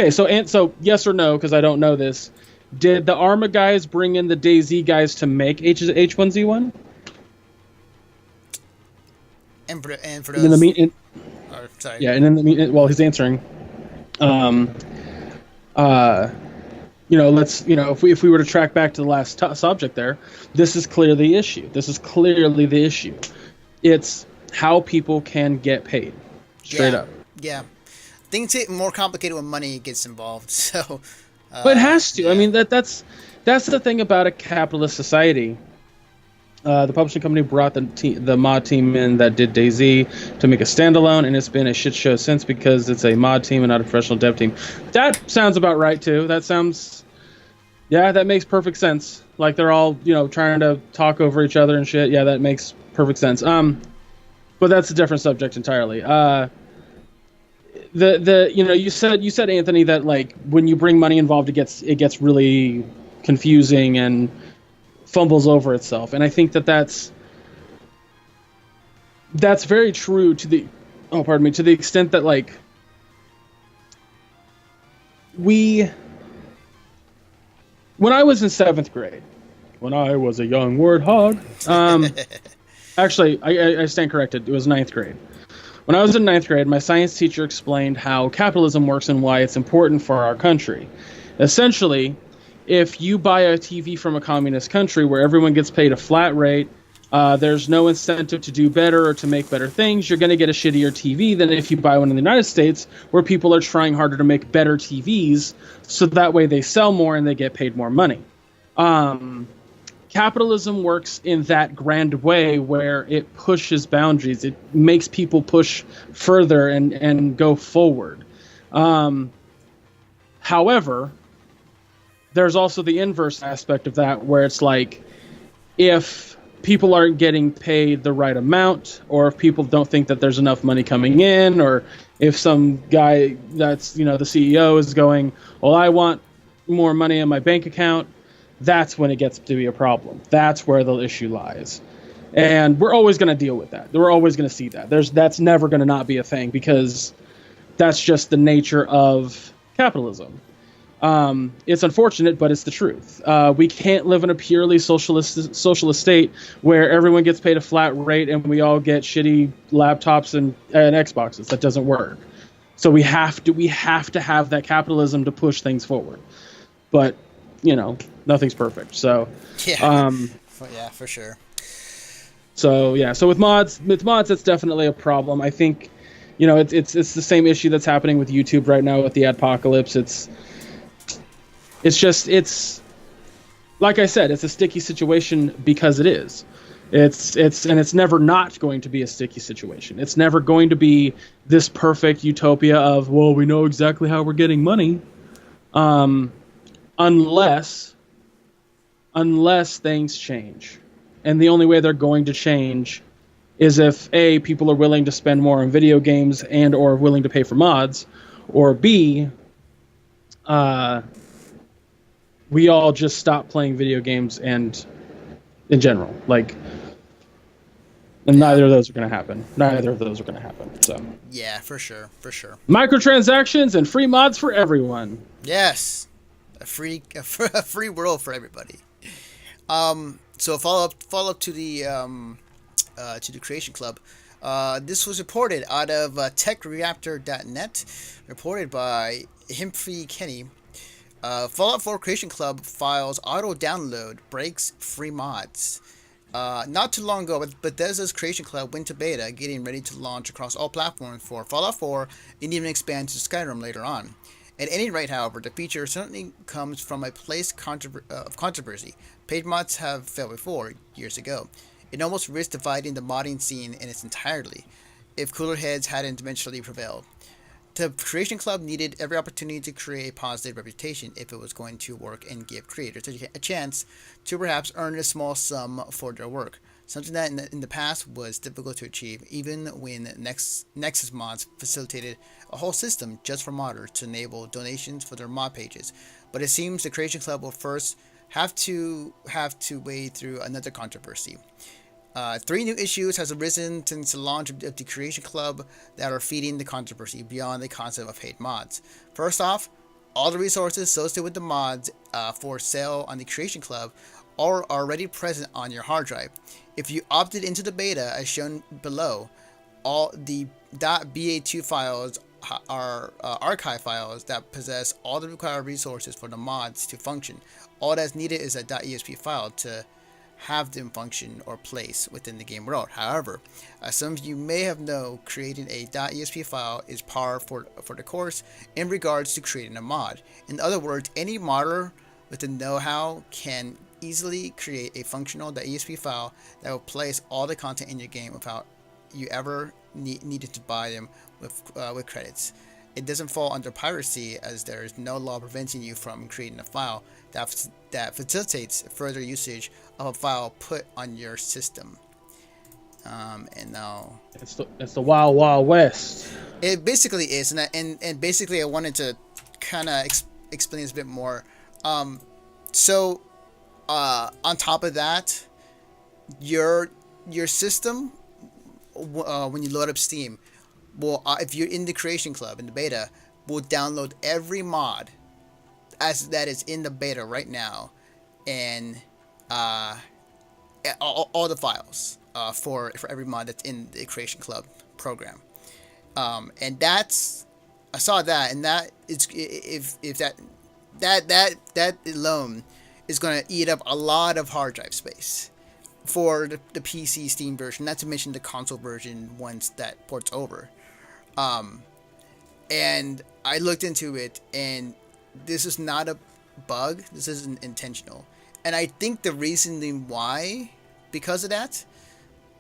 yes or no, because I don't know this. Did the Arma guys bring in the DayZ guys to make H1Z1? And for those... sorry. Yeah, and in the while he's answering, if we were to track back to the last subject there, this is clearly the issue. It's how people can get paid, straight up. Yeah, things get more complicated when money gets involved. So. But it has to. Yeah. I mean, that's the thing about a capitalist society. The publishing company brought the mod team in that did DayZ to make a standalone, and it's been a shit show since because it's a mod team and not a professional dev team. That sounds about right too. That makes perfect sense. Like they're all trying to talk over each other and shit. Yeah, that makes perfect sense. But that's a different subject entirely. You said Anthony that like when you bring money involved it gets really confusing and fumbles over itself, and I think that's very true to the extent that like when I was in 7th grade, when I was a young warthog, actually I stand corrected, it was 9th grade. When I was in 9th grade, my science teacher explained how capitalism works and why it's important for our country. Essentially, if you buy a TV from a communist country where everyone gets paid a flat rate, there's no incentive to do better or to make better things, you're going to get a shittier TV than if you buy one in the United States where people are trying harder to make better TVs so that way they sell more and they get paid more money. Capitalism works in that grand way where it pushes boundaries. It makes people push further and go forward. However, there's also the inverse aspect of that where it's like if people aren't getting paid the right amount, or if people don't think that there's enough money coming in, or if some guy that's the CEO is going, well, I want more money in my bank account, that's when it gets to be a problem. That's where the issue lies. And we're always going to deal with that. We're always going to see that. That's never going to not be a thing because that's just the nature of capitalism. It's unfortunate, but it's the truth. We can't live in a purely socialist state where everyone gets paid a flat rate and we all get shitty laptops and Xboxes. That doesn't work. So we have to have that capitalism to push things forward. But nothing's perfect. So yeah, for sure. So with mods, it's definitely a problem. I think it's the same issue that's happening with YouTube right now with the adpocalypse. It's like I said, it's a sticky situation because it is. It's never not going to be a sticky situation. It's never going to be this perfect utopia of, well, we know exactly how we're getting money, unless unless things change. And the only way they're going to change is if A, people are willing to spend more on video games and or willing to pay for mods, or B, we all just stop playing video games and in general. Like, and neither of those are going to happen. Neither of those are going to happen. So Yeah, for sure, for sure. microtransactions and free mods for everyone. Yes, a free world for everybody. So follow up to the Creation Club. This was reported out of TechReactor.net, reported by Humphrey Kenny. Fallout 4 Creation Club files auto download breaks free mods. Not too long ago, Bethesda's Creation Club went to beta, getting ready to launch across all platforms for Fallout 4 and even expand to Skyrim later on. At any rate, however, the feature certainly comes from a place of controversy. Paid mods have failed before, years ago. It almost risked dividing the modding scene in its entirety, if cooler heads hadn't eventually prevailed. The Creation Club needed every opportunity to create a positive reputation if it was going to work and give creators a chance to perhaps earn a small sum for their work, something that in the past was difficult to achieve, even when Nexus mods facilitated a whole system just for modders to enable donations for their mod pages. But it seems the Creation Club will first have to wade through another controversy. 3 new issues has arisen since the launch of the Creation Club that are feeding the controversy beyond the concept of paid mods. First off, all the resources associated with the mods for sale on the Creation Club are already present on your hard drive. If you opted into the beta as shown below, all the .ba2 files are archive files that possess all the required resources for the mods to function. All that's needed is a .esp file to have them function or place within the game world. However, as some of you may have known, creating a .esp file is par for the course in regards to creating a mod. In other words, any modder with the know-how can easily create a functional .esp file that will place all the content in your game without you ever needed to buy them with credits. It doesn't fall under piracy, as there is no law preventing you from creating a file that facilitates further usage of a file put on your system. And now it's the wild wild west. It basically is, and basically I wanted to kind of explain this a bit more. So on top of that, your system when you load up Steam will, if you're in the Creation Club in the beta, will download every mod as that is in the beta right now, and all the files for every mod that's in the Creation Club program. And that's, I saw that, and that is, if that alone is going to eat up a lot of hard drive space for the PC Steam version, not to mention the console version once that ports over. And I looked into it, and this is not a bug. This isn't intentional. And I think the reasoning why, because of that,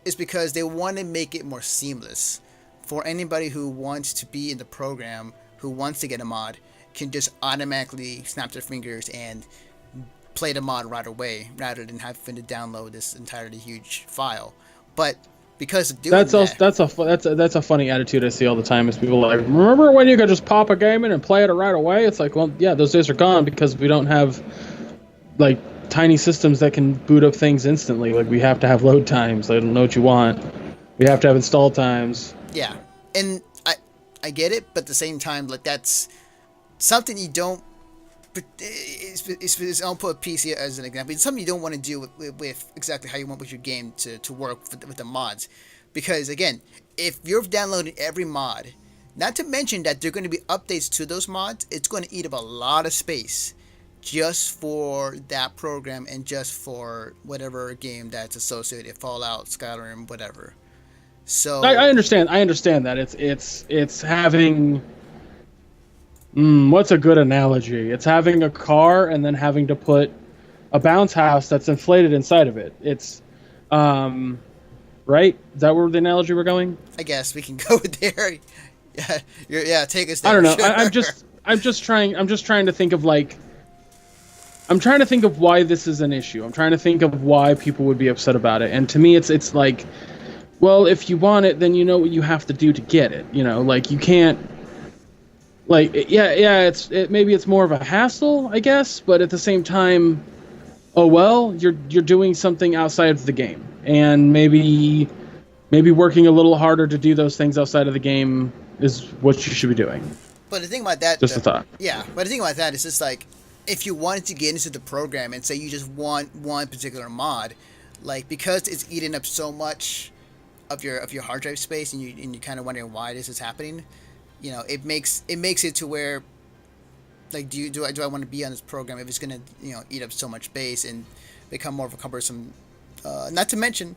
is because they want to make it more seamless for anybody who wants to be in the program, who wants to get a mod, can just automatically snap their fingers and play the mod right away, rather than having to download this entirely huge file. But because of doing that's a funny attitude I see all the time, is people like, remember when you could just pop a game in and play it right away? It's like, well, yeah, those days are gone, because we don't have like tiny systems that can boot up things instantly. Like, we have to have load times. I don't know what you want. We have to have install times. Yeah, and I get it, but at the same time, like, that's something you don't. I'll put PC as an example. It's something you don't want to do with exactly how you want with your game to work with the mods, because again, if you're downloading every mod, not to mention that there are going to be updates to those mods, it's going to eat up a lot of space just for that program and just for whatever game that's associated, Fallout, Skyrim, whatever. So I understand that it's having. What's a good analogy? It's having a car and then having to put a bounce house that's inflated inside of it. It's, right? Is that where the analogy we're going? I guess we can go there. Yeah, take us there. I don't know. Sure. I'm just trying to think of, like, I'm trying to think of why this is an issue. I'm trying to think of why people would be upset about it. And to me, it's like, well, if you want it, then you know what you have to do to get it. You know, like you can't, like, yeah, maybe it's more of a hassle, I guess, but at the same time, oh well, you're doing something outside of the game, and maybe working a little harder to do those things outside of the game is what you should be doing. But the thing about that, Just a thought. Yeah, but the thing about that is just like, if you wanted to get into the program and say you just want one particular mod, like because it's eating up so much of your hard drive space, and you're kind of wondering why this is happening, you know, it makes it to where, like, do I want to be on this program if it's gonna, you know, eat up so much space and become more of a cumbersome. Not to mention,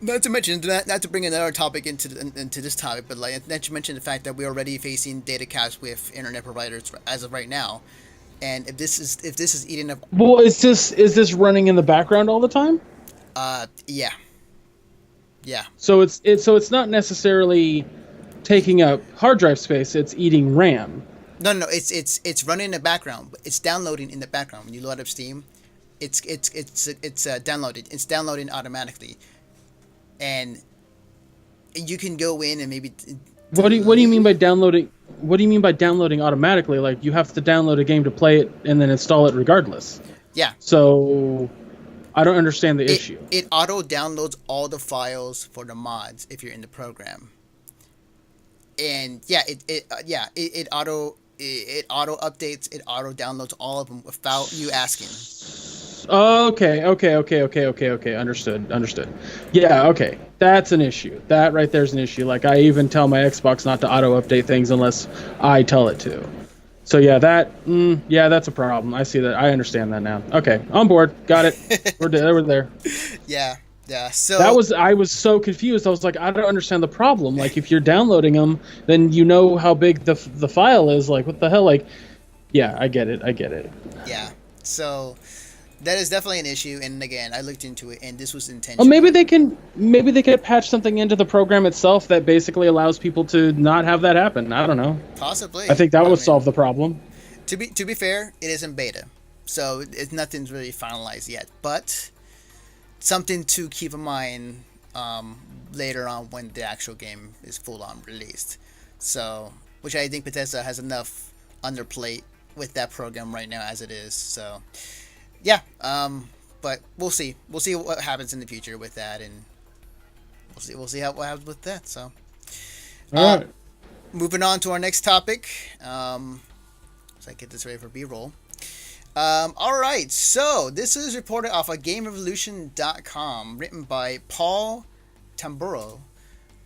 not to bring another topic into this topic, but like not to mention the fact that we're already facing data caps with internet providers as of right now, and if this is eating up. Well, is this running in the background all the time? Yeah. So it's not necessarily taking up hard drive space. It's eating RAM. No, it's running in the background. It's downloading in the background when you load up Steam. It's downloaded. It's downloading automatically, and you can go in and maybe. What do you mean by downloading? What do you mean by downloading automatically? Like you have to download a game to play it and then install it regardless. Yeah. So I don't understand the issue. It auto downloads all the files for the mods if you're in the program. And yeah, it auto updates, it auto downloads all of them without you asking. Okay. Understood. Yeah, okay. That's an issue. That right there's an issue. Like I even tell my Xbox not to auto update things unless I tell it to. So yeah, that's a problem. I see that. I understand that now. Okay, on board. Got it. We're there. Yeah. So I was so confused. I was like, I don't understand the problem. Like, if you're downloading them, then you know how big the file is. Like, what the hell? Like, yeah, I get it. Yeah. So that is definitely an issue. And again, I looked into it, and this was intentional. Oh, maybe they could patch something into the program itself that basically allows people to not have that happen. I don't know. Possibly. I think that would solve the problem. To be fair, it is in beta, so nothing's really finalized yet. But something to keep in mind later on when the actual game is full on released. So, which I think Bethesda has enough on their plate with that program right now as it is. So, yeah. But we'll see. We'll see what happens in the future with that, and we'll see what happens with that. So, all right. Moving on to our next topic. So I get this ready for B-roll. All right, so this is reported off of GameRevolution.com, written by Paul Tamburo.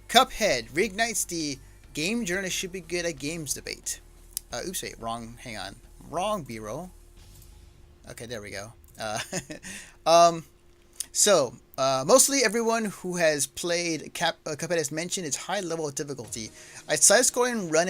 Cuphead reignites the game journalists should be good at games debate. Wrong B-roll. Okay, there we go. Mostly everyone who has played Cuphead has mentioned its high level of difficulty. A side-scrolling run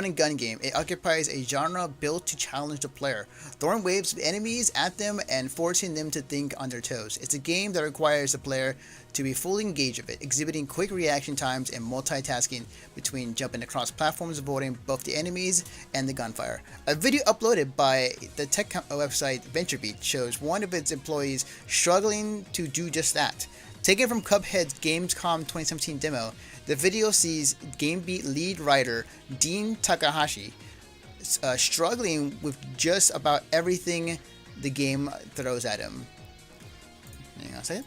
and gun game, it occupies a genre built to challenge the player, throwing waves of enemies at them and forcing them to think on their toes. It's a game that requires the player to be fully engaged with it, exhibiting quick reaction times and multitasking between jumping across platforms, avoiding both the enemies and the gunfire. A video uploaded by the tech website VentureBeat shows one of its employees struggling to do just that. Taken from Cuphead's Gamescom 2017 demo, the video sees GameBeat lead writer Dean Takahashi struggling with just about everything the game throws at him. Hang on a second.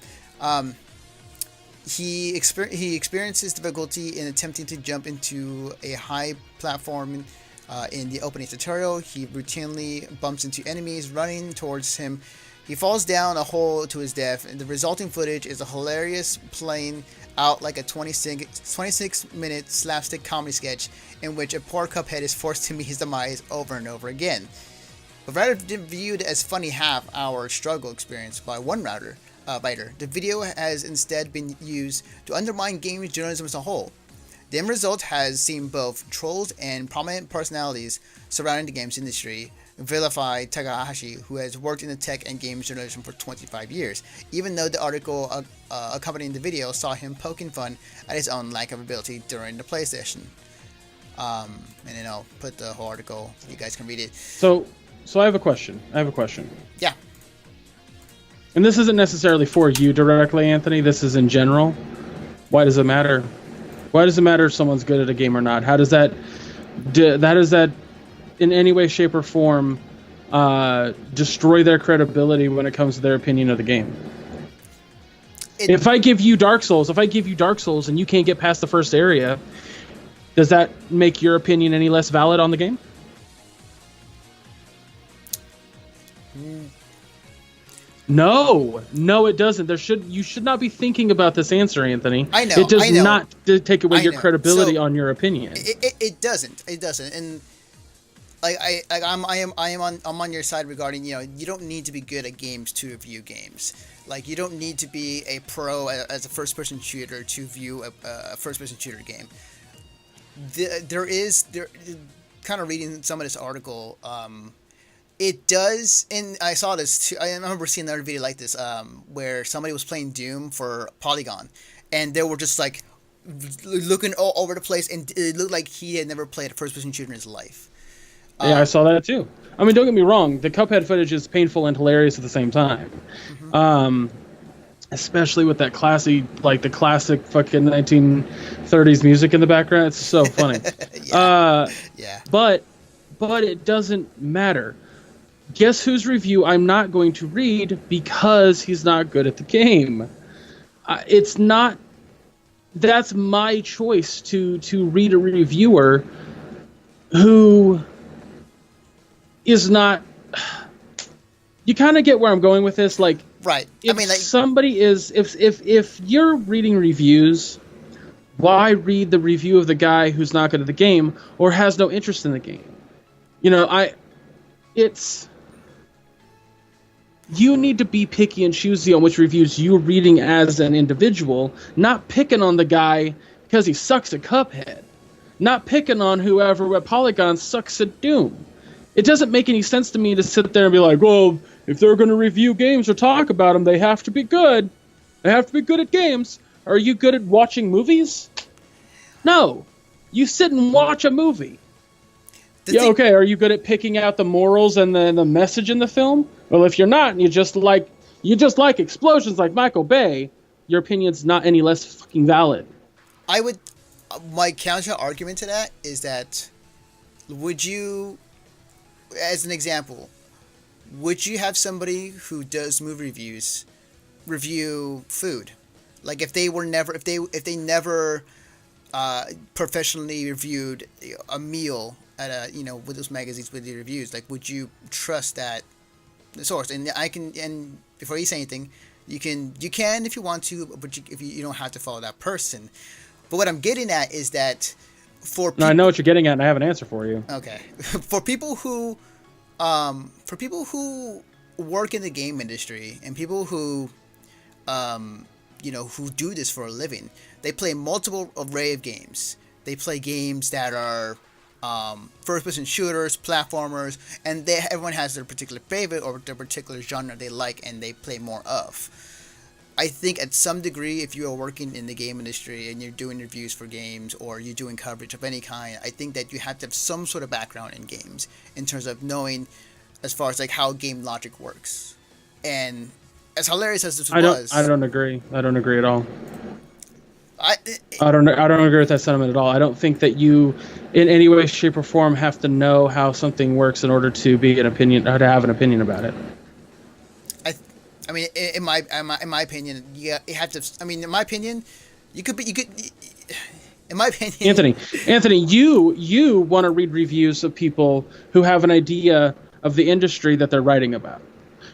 He experiences difficulty in attempting to jump into a high platform in the opening tutorial. He routinely bumps into enemies running towards him. He falls down a hole to his death, and the resulting footage is a hilarious playing out like a 26-minute slapstick comedy sketch in which a poor Cuphead is forced to meet his demise over and over again. But rather than viewed as funny half-hour struggle experience by one writer, the video has instead been used to undermine game journalism as a whole. The end result has seen both trolls and prominent personalities surrounding the games industry vilify Takahashi, who has worked in the tech and games journalism for 25 years, even though the article accompanying the video saw him poking fun at his own lack of ability during the play session. And then I'll put the whole article, you guys can read it. So So I have a question. Yeah. And this isn't necessarily for you directly, Anthony. This is in general. Why does it matter? Why does it matter if someone's good at a game or not? How does that in any way, shape, or form destroy their credibility when it comes to their opinion of the game? If I give you Dark Souls and you can't get past the first area, does that make your opinion any less valid on the game? No, it doesn't. You should not be thinking about this answer, Anthony. I know. It does not take away your credibility on your opinion. It doesn't. And like I'm on your side regarding, you don't need to be good at games to review games. Like, you don't need to be a pro as a first-person shooter to view a first-person shooter game. There kind of reading some of this article. It does, and I saw this too. I remember seeing another video like this, where somebody was playing Doom for Polygon, and they were just like looking all over the place, and it looked like he had never played a first-person shooter in his life. Yeah, I saw that too. I mean, don't get me wrong. The Cuphead footage is painful and hilarious at the same time. Mm-hmm. Especially with that classic fucking 1930s music in the background. It's so funny. Yeah. But it doesn't matter. Guess whose review I'm not going to read because he's not good at the game. It's not. That's my choice to read a reviewer who is not. You kind of get where I'm going with this, like. Right. If you're reading reviews, why read the review of the guy who's not good at the game or has no interest in the game? You need to be picky and choosy on which reviews you're reading as an individual, not picking on the guy because he sucks at Cuphead, not picking on whoever at Polygon sucks at Doom. It doesn't make any sense to me to sit there and be like, well, if they're going to review games or talk about them, they have to be good. They have to be good at games. Are you good at watching movies? No. You sit and watch a movie. Okay, are you good at picking out the morals and the message in the film? Well, if you're not, and you just like explosions like Michael Bay, your opinion's not any less fucking valid. My counter argument to that is that, would you, as an example, would you have somebody who does movie reviews review food? Like, if they never professionally reviewed a meal at with those magazines with the reviews, like, would you trust that source? And before you say anything, you can if you want to, but you don't have to follow that person. But what I'm getting at is that I know what you're getting at, and I have an answer for you. Okay, for people who work in the game industry and people who who do this for a living, they play multiple array of games. They play games that are first-person shooters, platformers, and everyone has their particular favorite or their particular genre they like and they play more of. I think at some degree, if you are working in the game industry and you're doing reviews for games or you're doing coverage of any kind, I think that you have to have some sort of background in games in terms of knowing as far as like how game logic works. And as hilarious as this was, I don't agree. I don't agree at all. I don't agree with that sentiment at all. I don't think that you, in any way, shape, or form, have to know how something works in order to be an opinion or to have an opinion about it. I mean, in my opinion, you have to. I mean, in my opinion, you could. In my opinion, Anthony, you want to read reviews of people who have an idea of the industry that they're writing about.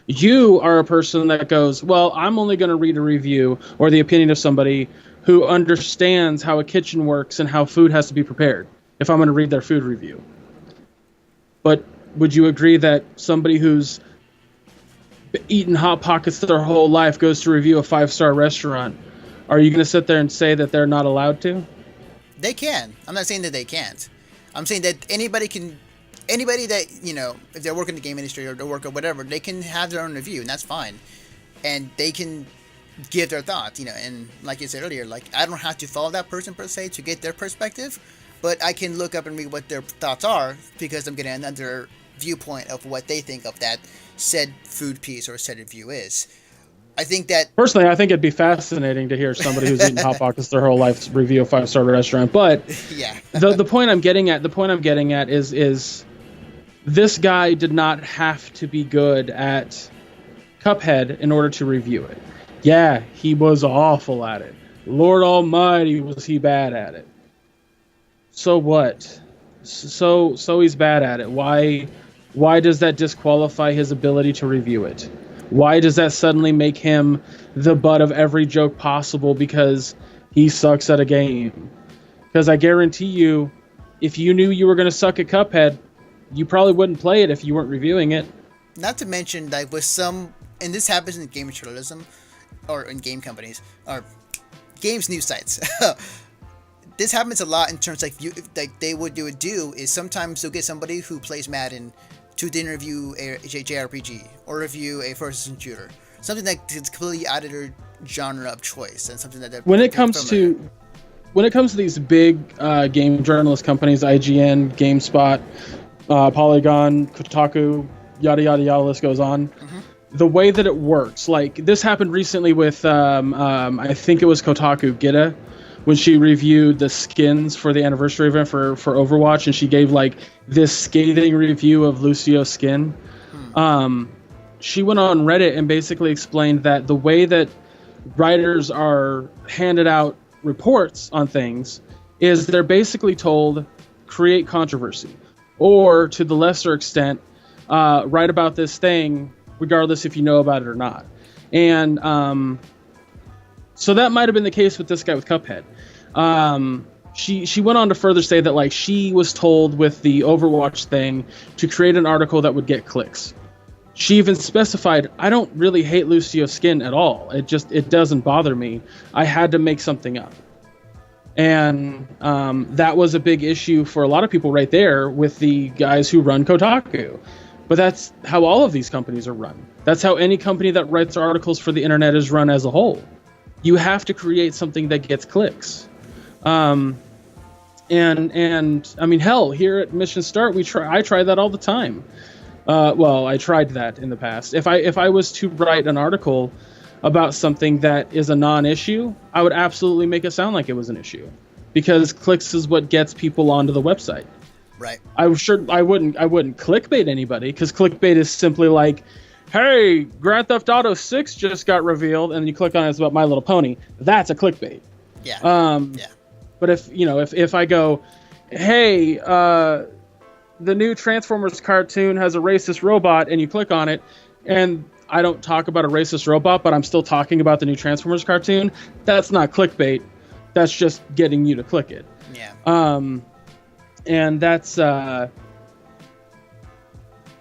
You are a person that goes, well, I'm only going to read a review or the opinion of somebody who understands how a kitchen works and how food has to be prepared, if I'm going to read their food review. But would you agree that somebody who's eaten Hot Pockets their whole life goes to review a 5-star restaurant? Are you going to sit there and say that they're not allowed to? They can. I'm not saying that they can't. I'm saying that anybody that, if they're working in the game industry or they work or whatever, they can have their own review, and that's fine. And they can give their thoughts, and like you said earlier, like, I don't have to follow that person per se to get their perspective, but I can look up and read what their thoughts are because I'm getting another viewpoint of what they think of that said food piece or said review is. I think that personally, I think it'd be fascinating to hear somebody who's eaten hot pockets their whole life review a 5-star restaurant. But yeah, the point I'm getting at is this guy did not have to be good at Cuphead in order to review it. Yeah, he was awful at it. Lord Almighty, was he bad at it. So what? So he's bad at it. Why does that disqualify his ability to review it? Why does that suddenly make him the butt of every joke possible because he sucks at a game? Because I guarantee you, if you knew you were going to suck at Cuphead, you probably wouldn't play it if you weren't reviewing it. Not to mention, like, with some, and this happens in game journalism, or in game companies, or games news sites. This happens a lot in terms what they would do is sometimes they'll get somebody who plays Madden to then review a JRPG or review a first-person shooter, something that is completely out of their genre of choice, and something that when it comes to these big game journalist companies, IGN, GameSpot, Polygon, Kotaku, yada yada yada, list goes on. Mm-hmm. The way that it works, like this happened recently with I think it was Kotaku Gita, when she reviewed the skins for the anniversary event for Overwatch, and she gave like this scathing review of Lucio's skin. She went on Reddit and basically explained that the way that writers are handed out reports on things is they're basically told, create controversy, or to the lesser extent, write about this thing regardless if you know about it or not. And so that might have been the case with this guy with Cuphead. She went on to further say that like she was told with the Overwatch thing to create an article that would get clicks. She even specified, I don't really hate Lucio's skin at all. It doesn't bother me. I had to make something up. And that was a big issue for a lot of people right there with the guys who run Kotaku. But that's how all of these companies are run. That's how any company that writes articles for the internet is run as a whole. You have to create something that gets clicks. And I mean, hell, here at Mission Start, I try that all the time. Well, I tried that in the past. If I was to write an article about something that is a non-issue, I would absolutely make it sound like it was an issue, because clicks is what gets people onto the website. Right. I wouldn't clickbait anybody, because clickbait is simply like, hey, Grand Theft Auto 6 just got revealed, and you click on it, it's about My Little Pony. That's a clickbait. Yeah. Yeah. But if I go, hey, the new Transformers cartoon has a racist robot, and you click on it, and I don't talk about a racist robot, but I'm still talking about the new Transformers cartoon, that's not clickbait. That's just getting you to click it. Yeah. And that's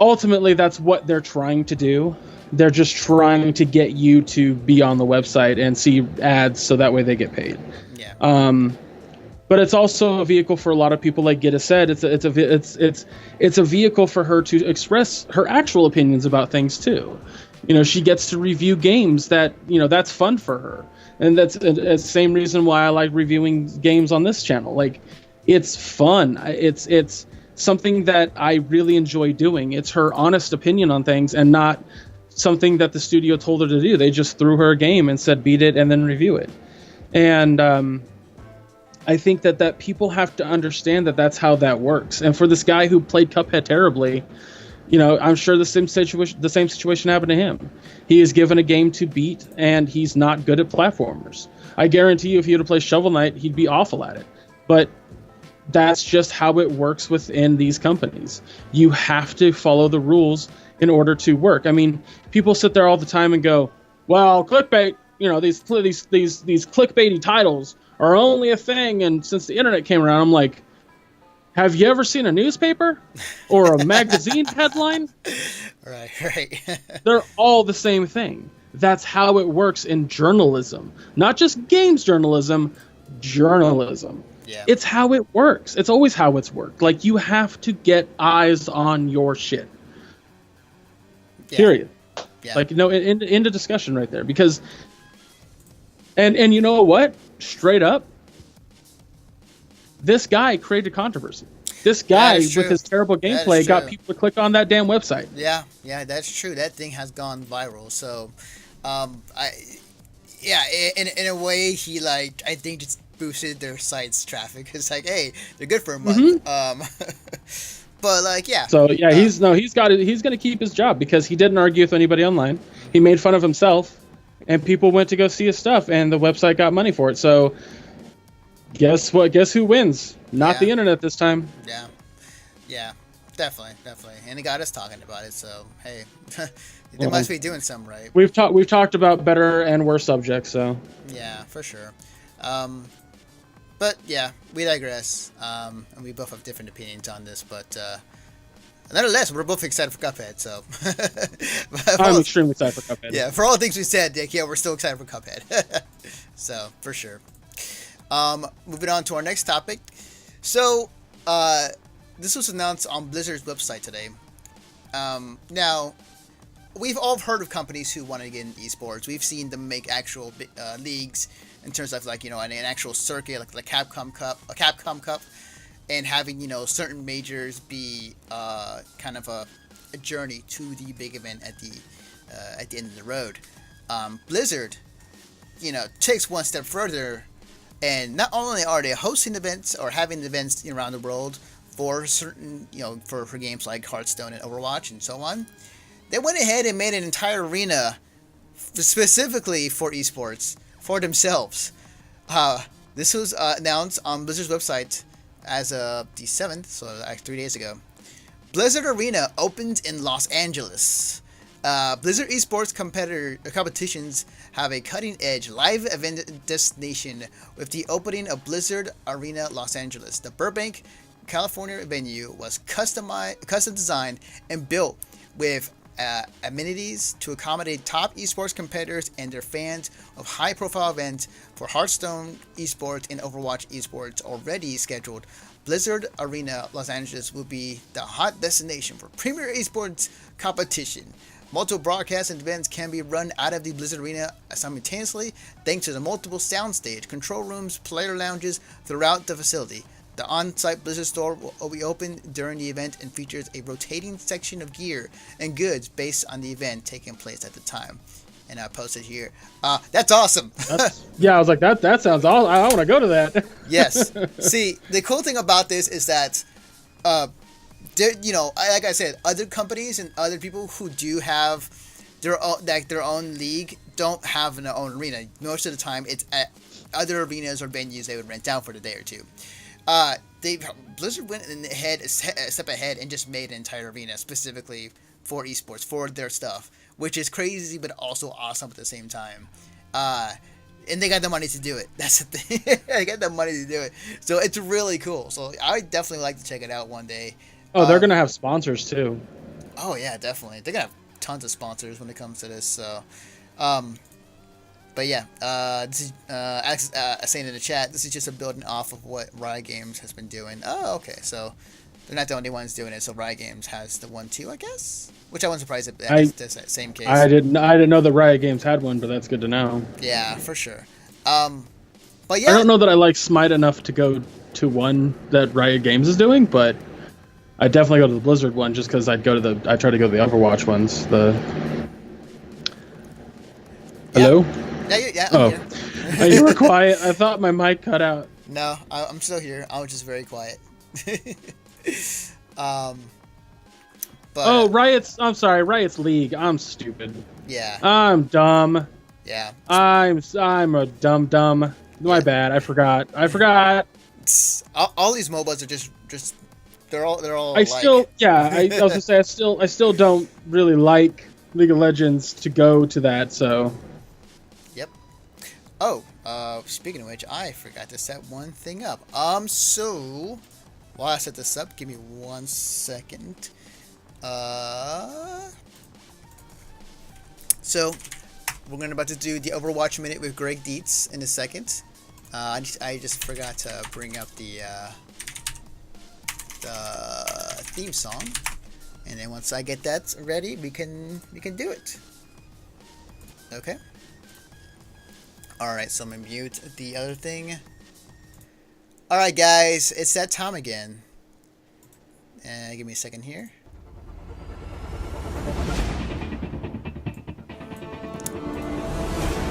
ultimately that's what they're trying to do. They're just trying to get you to be on the website and see ads so that way they get paid. Yeah. But it's also a vehicle for a lot of people, like Gitta said. It's a vehicle for her to express her actual opinions about things too. She gets to review games that that's fun for her, and that's the same reason why I like reviewing games on this channel. Like, it's fun. It's something that I really enjoy doing. It's her honest opinion on things, and not something that the studio told her to do. They just threw her a game and said beat it and then review it. And I think that people have to understand that that's how that works. And for this guy who played Cuphead terribly, I'm sure the same situation happened to him. He is given a game to beat, and he's not good at platformers. I guarantee you, if he had to play Shovel Knight, he'd be awful at it. But that's just how it works within these companies. You have to follow the rules in order to work. I mean, people sit there all the time and go, well, clickbait, these clickbaity titles are only a thing, and since the internet came around, I'm like, have you ever seen a newspaper or a magazine headline? Right. They're all the same thing. That's how it works in journalism. Not just games journalism, journalism. Yeah. It's how it works. It's always how it's worked. Like, you have to get eyes on your shit. Yeah. Period. Yeah. Like, into discussion right there. Because, and you know what? Straight up, this guy created controversy. This That guy is with true. his terrible That is gameplay got true. people to click on that damn website. Yeah, yeah, that's true. That thing has gone viral. So, I yeah, in a way, he like I think just boosted their site's traffic. It's like, hey, they're good for a month. Hmm. But like, yeah, So yeah, uh, he's gonna keep his job because he didn't argue with anybody online. He made fun of himself, and people went to go see his stuff, and the website got money for it. So guess what? Guess who wins? Not yeah, the internet this time. yeah, yeah, definitely, definitely. And it got us talking about it. So hey, they Well, must be doing something right. we've talked about better and worse subjects. So Yeah, for sure. Um, but yeah, we digress. And we both have different opinions on this, but nonetheless, we're both excited for Cuphead. So, I'm extremely excited for Cuphead. yeah, for all the things we said, Dick, yeah, we're still excited for Cuphead. So for sure. Moving on to our next topic. So, this was announced on Blizzard's website today. Now, we've all heard of companies who want to get into esports. We've seen them make actual leagues in terms of like an actual circuit, like the Capcom Cup, and having certain majors be kind of a journey to the big event at the end of the road. Blizzard, takes one step further, and not only are they hosting events or having events around the world for certain for games like Hearthstone and Overwatch and so on. They went ahead and made an entire arena specifically for esports for themselves. This was announced on Blizzard's website as of the 7th, so like 3 days ago. Blizzard Arena opens in Los Angeles. Blizzard esports competitions have a cutting-edge live event destination with the opening of Blizzard Arena Los Angeles. The Burbank, California venue was custom designed and built with amenities to accommodate top esports competitors and their fans of high-profile events for Hearthstone esports and Overwatch esports already scheduled. Blizzard Arena Los Angeles will be the hot destination for premier esports competition. Multiple broadcasts and events can be run out of the Blizzard Arena simultaneously thanks to the multiple soundstage, control rooms, player lounges throughout the facility. The on-site Blizzard store will be open during the event and features a rotating section of gear and goods based on the event taking place at the time. And I posted here. That's awesome. Yeah, I was like, that sounds awesome. I want to go to that. Yes. See, the cool thing about this is that, like I said, other companies and other people who do have their own league don't have their own arena. Most of the time, it's at other arenas or venues they would rent out for the day or two. Blizzard went ahead a step ahead and just made an entire arena specifically for esports, for their stuff, which is crazy but also awesome at the same time. And they got the money to do it. That's the thing. They got the money to do it. So it's really cool. So I definitely like to check it out one day. Oh, they're gonna have sponsors too. Oh yeah, definitely. They're gonna have tons of sponsors when it comes to this. So, but yeah, this is Alex saying in the chat. This is just a building off of what Riot Games has been doing. Oh, okay. So they're not the only ones doing it. So Riot Games has the one too, I guess. Which I wasn't surprised at that's the same case. I didn't know the Riot Games had one, but that's good to know. Yeah, for sure. But yeah, I don't know that I like Smite enough to go to one that Riot Games is doing, but I definitely go to the Blizzard one just because I try to go to the Overwatch ones. Hello? Yeah, Oh, I'm here. You were quiet. I thought my mic cut out. No, I'm still here. I was just very quiet. But I'm sorry, Riot's League. I'm stupid. yeah, I'm dumb. yeah. I'm a dumb. My bad. I forgot. All these MOBAs are just they're all I alike. was gonna say I still don't really like League of Legends to go to that. So Yep. Oh, speaking of which, I forgot to set one thing up. So while I set this up, give me 1 second. So we're about to do the Overwatch Minute with Greg Dietz in a second. I just forgot to bring up the theme song, and then once I get that ready, we can do it. Okay. All right, so I'm gonna mute the other thing. All right, guys, it's that time again. Give me a second here.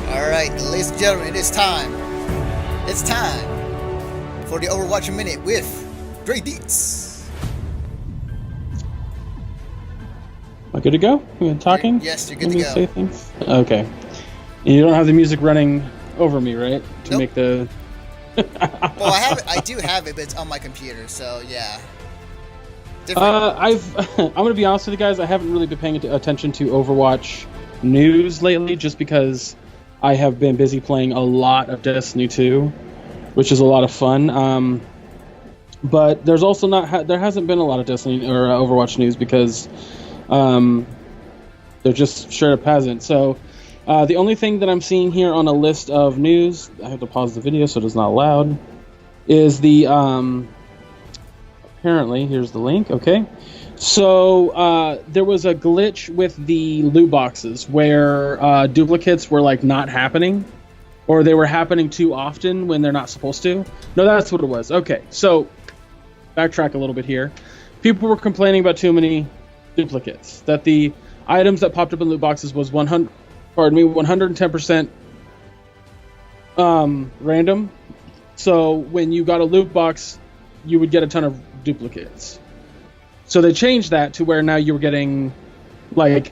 Alright, ladies and gentlemen, it is time. It's time for the Overwatch Minute with Dre Deets. Am I good to go? You talking? Yes, you're good to go. Say things? Okay. And you don't have the music running over me, right? To make the... Well, I do have it, but it's on my computer, so yeah. I'm gonna be honest with you guys. I haven't really been paying attention to Overwatch news lately, just because I have been busy playing a lot of Destiny 2, which is a lot of fun. But there's also there hasn't been a lot of Destiny or Overwatch news because there just straight up hasn't. So the only thing that I'm seeing here on a list of news, I have to pause the video so it's not loud, is the apparently, here's the link, okay. So there was a glitch with the loot boxes where duplicates were like not happening, or they were happening too often when they're not supposed to. No, that's what it was. Okay, so backtrack a little bit here. People were complaining about too many duplicates, that the items that popped up in loot boxes was 110% random. So when you got a loot box, you would get a ton of duplicates. So they changed that to where now you were getting, like,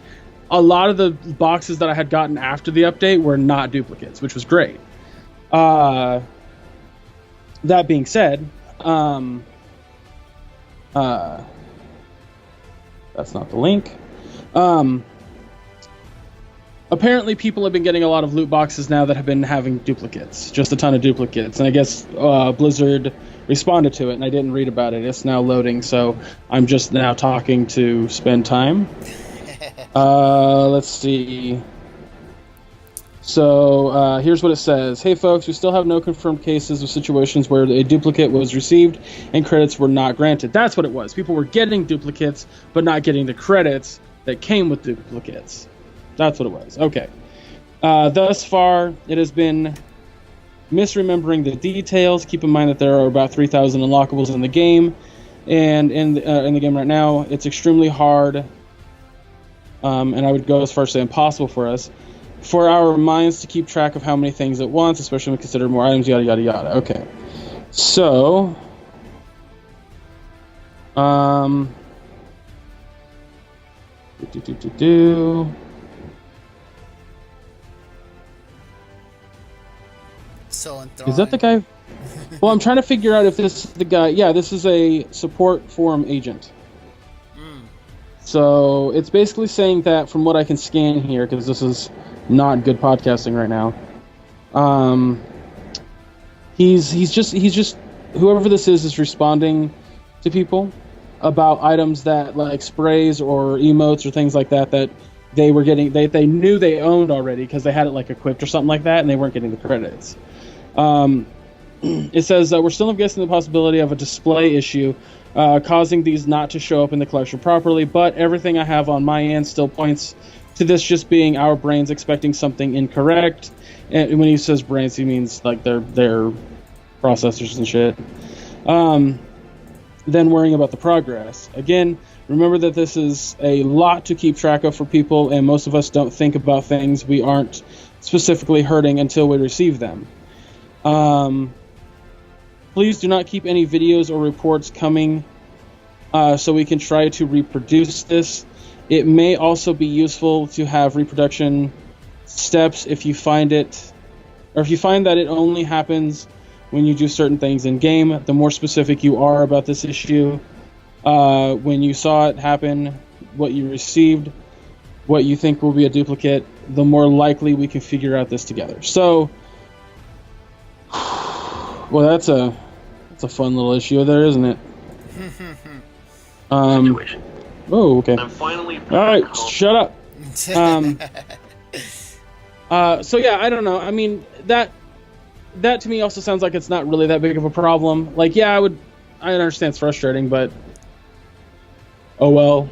a lot of the boxes that I had gotten after the update were not duplicates, which was great. That being said, that's not the link. Apparently people have been getting a lot of loot boxes now that have been having duplicates, just a ton of duplicates. And I guess Blizzard responded to it, and I didn't read about it. It's now loading, so I'm just now talking to spend time. Let's see. So here's what it says. Hey folks, we still have no confirmed cases of situations where a duplicate was received and credits were not granted. That's what it was. People were getting duplicates, but not getting the credits that came with duplicates. That's what it was. Okay. Thus far, it has been misremembering the details. Keep in mind that there are about 3,000 unlockables in the game, and in the game right now, it's extremely hard, and I would go as far as say impossible for our minds to keep track of how many things at once, especially when we consider more items, yada yada yada. Okay, so Is that the guy? Well, I'm trying to figure out if this is the guy. Yeah, this is a support forum agent. So it's basically saying that from what I can scan here, because this is not good podcasting right now. He's just whoever this is responding to people about items that, like, sprays or emotes or things like that they were getting. They knew they owned already because they had it like equipped or something like that, and they weren't getting the credits. It says we're still investigating the possibility of a display issue causing these not to show up in the collection properly, but everything I have on my end still points to this just being our brains expecting something incorrect. And when he says brains, he means like their processors and shit. Then worrying about the progress. Again, remember that this is a lot to keep track of for people, and most of us don't think about things we aren't specifically hurting until we receive them. Please do not keep any videos or reports coming so we can try to reproduce this. It may also be useful to have reproduction steps if you find that it only happens when you do certain things in game. The more specific you are about this issue, when you saw it happen, what you received, what you think will be a duplicate, the more likely we can figure out this together. So, well, that's a fun little issue there, isn't it? Oh, okay. I'm finally. All right, shut up. So yeah, I don't know. I mean, that to me also sounds like it's not really that big of a problem. Like, yeah, I understand it's frustrating, but oh well.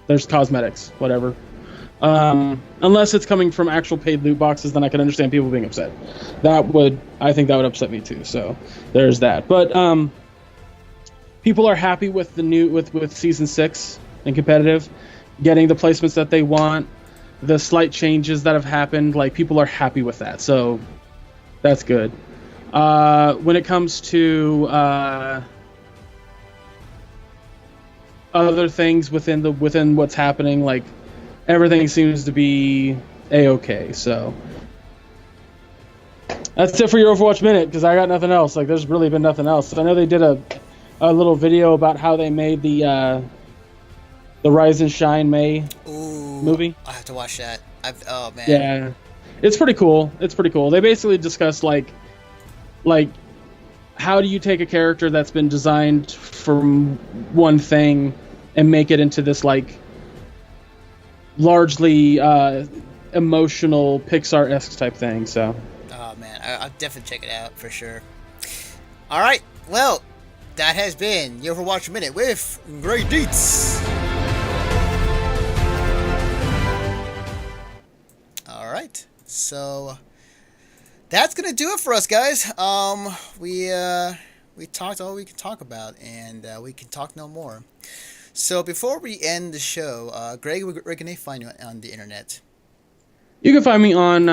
There's cosmetics, whatever. Unless it's coming from actual paid loot boxes, then I can understand people being upset. I think that would upset me too. So there's that. But people are happy with the new with season 6 and competitive, getting the placements that they want, the slight changes that have happened. Like, people are happy with that, so that's good. When it comes to other things within what's happening, like, everything seems to be a-okay. So that's it for your Overwatch Minute, because I got nothing else. Like, there's really been nothing else. I know they did a little video about how they made the Rise and Shine May movie. I have to watch that. Oh man. Yeah, it's pretty cool. They basically discuss like how do you take a character that's been designed for one thing and make it into this like largely emotional Pixar-esque type thing. So. Oh man, I'll definitely check it out for sure. All right, well, that has been your Overwatch Minute with Greg Dietz. All right, so that's gonna do it for us, guys. We talked all we can talk about, and we can talk no more. So before we end the show, Greg, where can they find you on the internet? You can find me on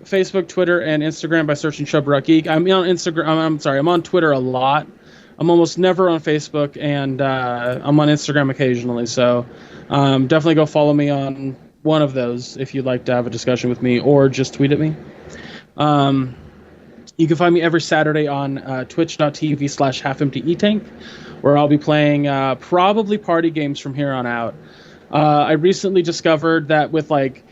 Facebook, Twitter, and Instagram by searching Chubrock Geek. I'm on Instagram. I'm on Twitter a lot. I'm almost never on Facebook, and I'm on Instagram occasionally. So definitely go follow me on one of those if you'd like to have a discussion with me, or just tweet at me. You can find me every Saturday on twitch.tv/halfemptyetank, where I'll be playing probably party games from here on out. I recently discovered that with like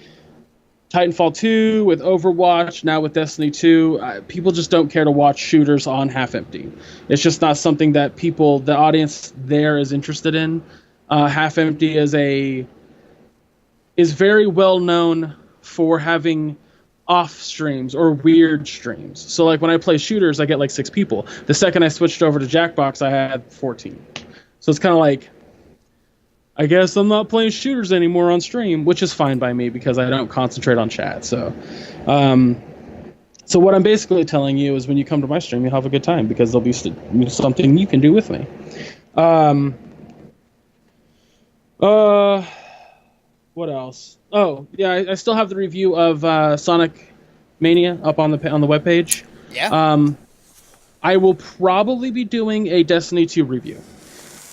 Titanfall 2, with Overwatch, now with Destiny 2, people just don't care to watch shooters on Half Empty. It's just not something that the audience there is interested in. Half Empty is very well known for having off streams or weird streams. So like when I play shooters, I get like 6 people. The second I switched over to Jackbox, I had 14. So it's kind of like, I guess I'm not playing shooters anymore on stream, which is fine by me because I don't concentrate on chat. So what I'm basically telling you is when you come to my stream, you'll have a good time because there'll be something you can do with me. What else? Oh, yeah, I still have the review of Sonic Mania up on the webpage. Yeah. I will probably be doing a Destiny 2 review.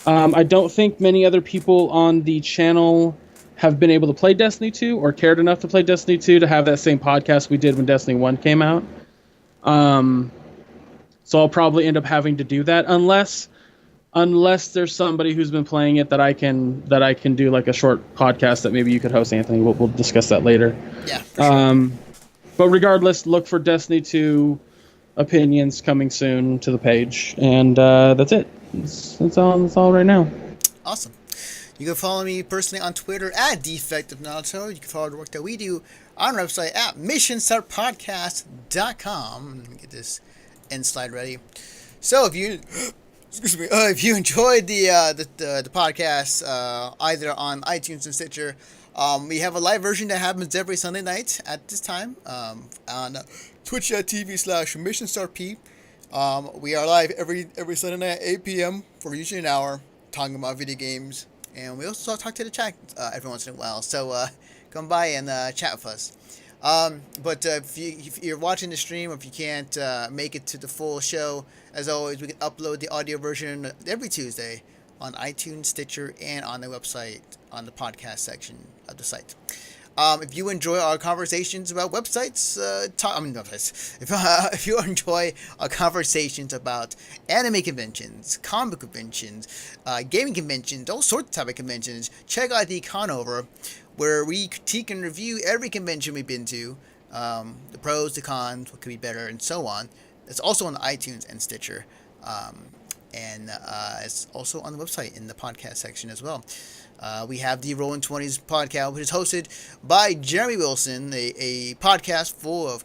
I don't think many other people on the channel have been able to play Destiny 2 or cared enough to play Destiny 2 to have that same podcast we did when Destiny 1 came out. So I'll probably end up having to do that unless there's somebody who's been playing it that I can do like a short podcast that maybe you could host, Anthony. We'll discuss that later. Yeah. For sure. But regardless, look for Destiny 2 opinions coming soon to the page, and that's it. That's all right now. Awesome. You can follow me personally on Twitter at DefectiveNaruto. You can follow the work that we do on our website at missionstartpodcast.com. Let me get this end slide ready. So if you enjoyed the podcast either on iTunes and Stitcher, we have a live version that happens every Sunday night at this time on twitch.tv/missionstartp. We are live every Sunday night at 8 p.m. for usually an hour, talking about video games, and we also talk to the chat every once in a while. So come by and chat with us. But if you're watching the stream, or if you can't make it to the full show, as always, we can upload the audio version every Tuesday on iTunes, Stitcher, and on the website on the podcast section of the site. If you enjoy our conversations about websites, if you enjoy our conversations about anime conventions, comic conventions, gaming conventions, all sorts of type of conventions, check out the Conover, where we critique and review every convention we've been to, the pros, the cons, what could be better, and so on. It's also on iTunes and Stitcher, and it's also on the website in the podcast section as well. We have the Rolling 20s podcast, which is hosted by Jeremy Wilson, a podcast full of,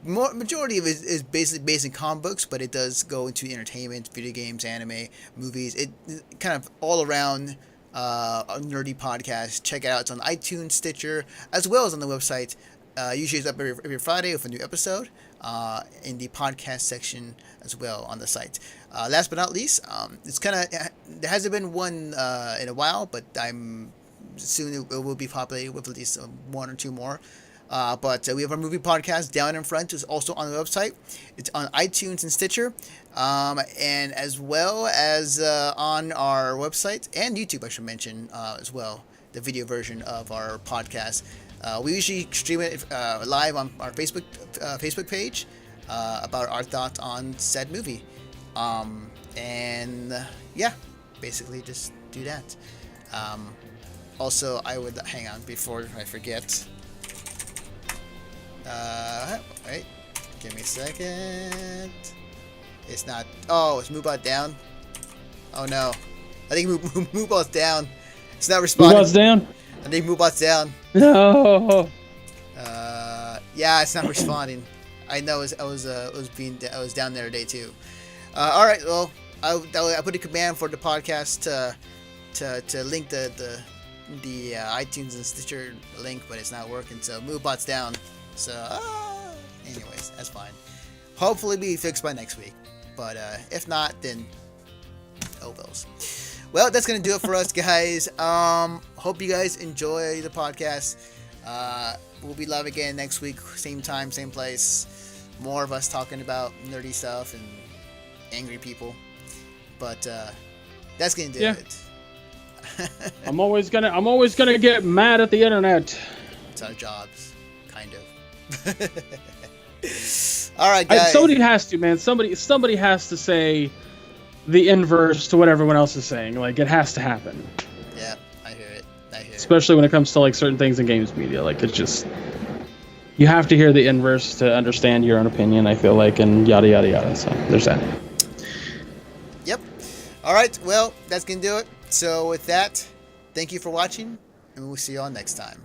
majority of it is basically based in comic books, but it does go into entertainment, video games, anime, movies. It kind of all around a nerdy podcast. Check it out. It's on iTunes, Stitcher, as well as on the website. Usually it's up every Friday with a new episode. in the podcast section as well on the site. Last but not least, it's kind of there hasn't been one in a while, but I'm soon it will be populated with at least one or two more. But we have our movie podcast, Down in Front, is also on the website. It's on iTunes and Stitcher, and as well as on our website and YouTube, I should mention as well, the video version of our podcast. We usually stream it live on our Facebook page about our thoughts on said movie. And yeah, basically just do that. Also, I would hang on before I forget. Wait, give me a second. It's not. Oh, it's Moobot down. Oh no, I think Moobot's down. It's not responding. Moobot's down. I think Moobot's down. No. Yeah, it's not responding. I know. I was down there today too. All right. Well, I put a command for the podcast to link the iTunes and Stitcher link, but it's not working. So Moobot's down. So, anyways, that's fine. Hopefully, be fixed by next week. But if not, then oh wells. Well, that's gonna do it for us, guys. Hope you guys enjoy the podcast. We'll be live again next week, same time, same place. More of us talking about nerdy stuff and angry people. But that's gonna do it. I'm always gonna get mad at the internet. It's our jobs, kind of. All right, guys. Somebody has to, man. Somebody has to say the inverse to what everyone else is saying. Like, it has to happen. Yeah, I hear it. Especially when it comes to like certain things in games media. Like, it's just, you have to hear the inverse to understand your own opinion, I feel like, and yada yada yada. So there's that. Yep. All right. Well, that's gonna do it. So with that, thank you for watching, and we'll see you all next time.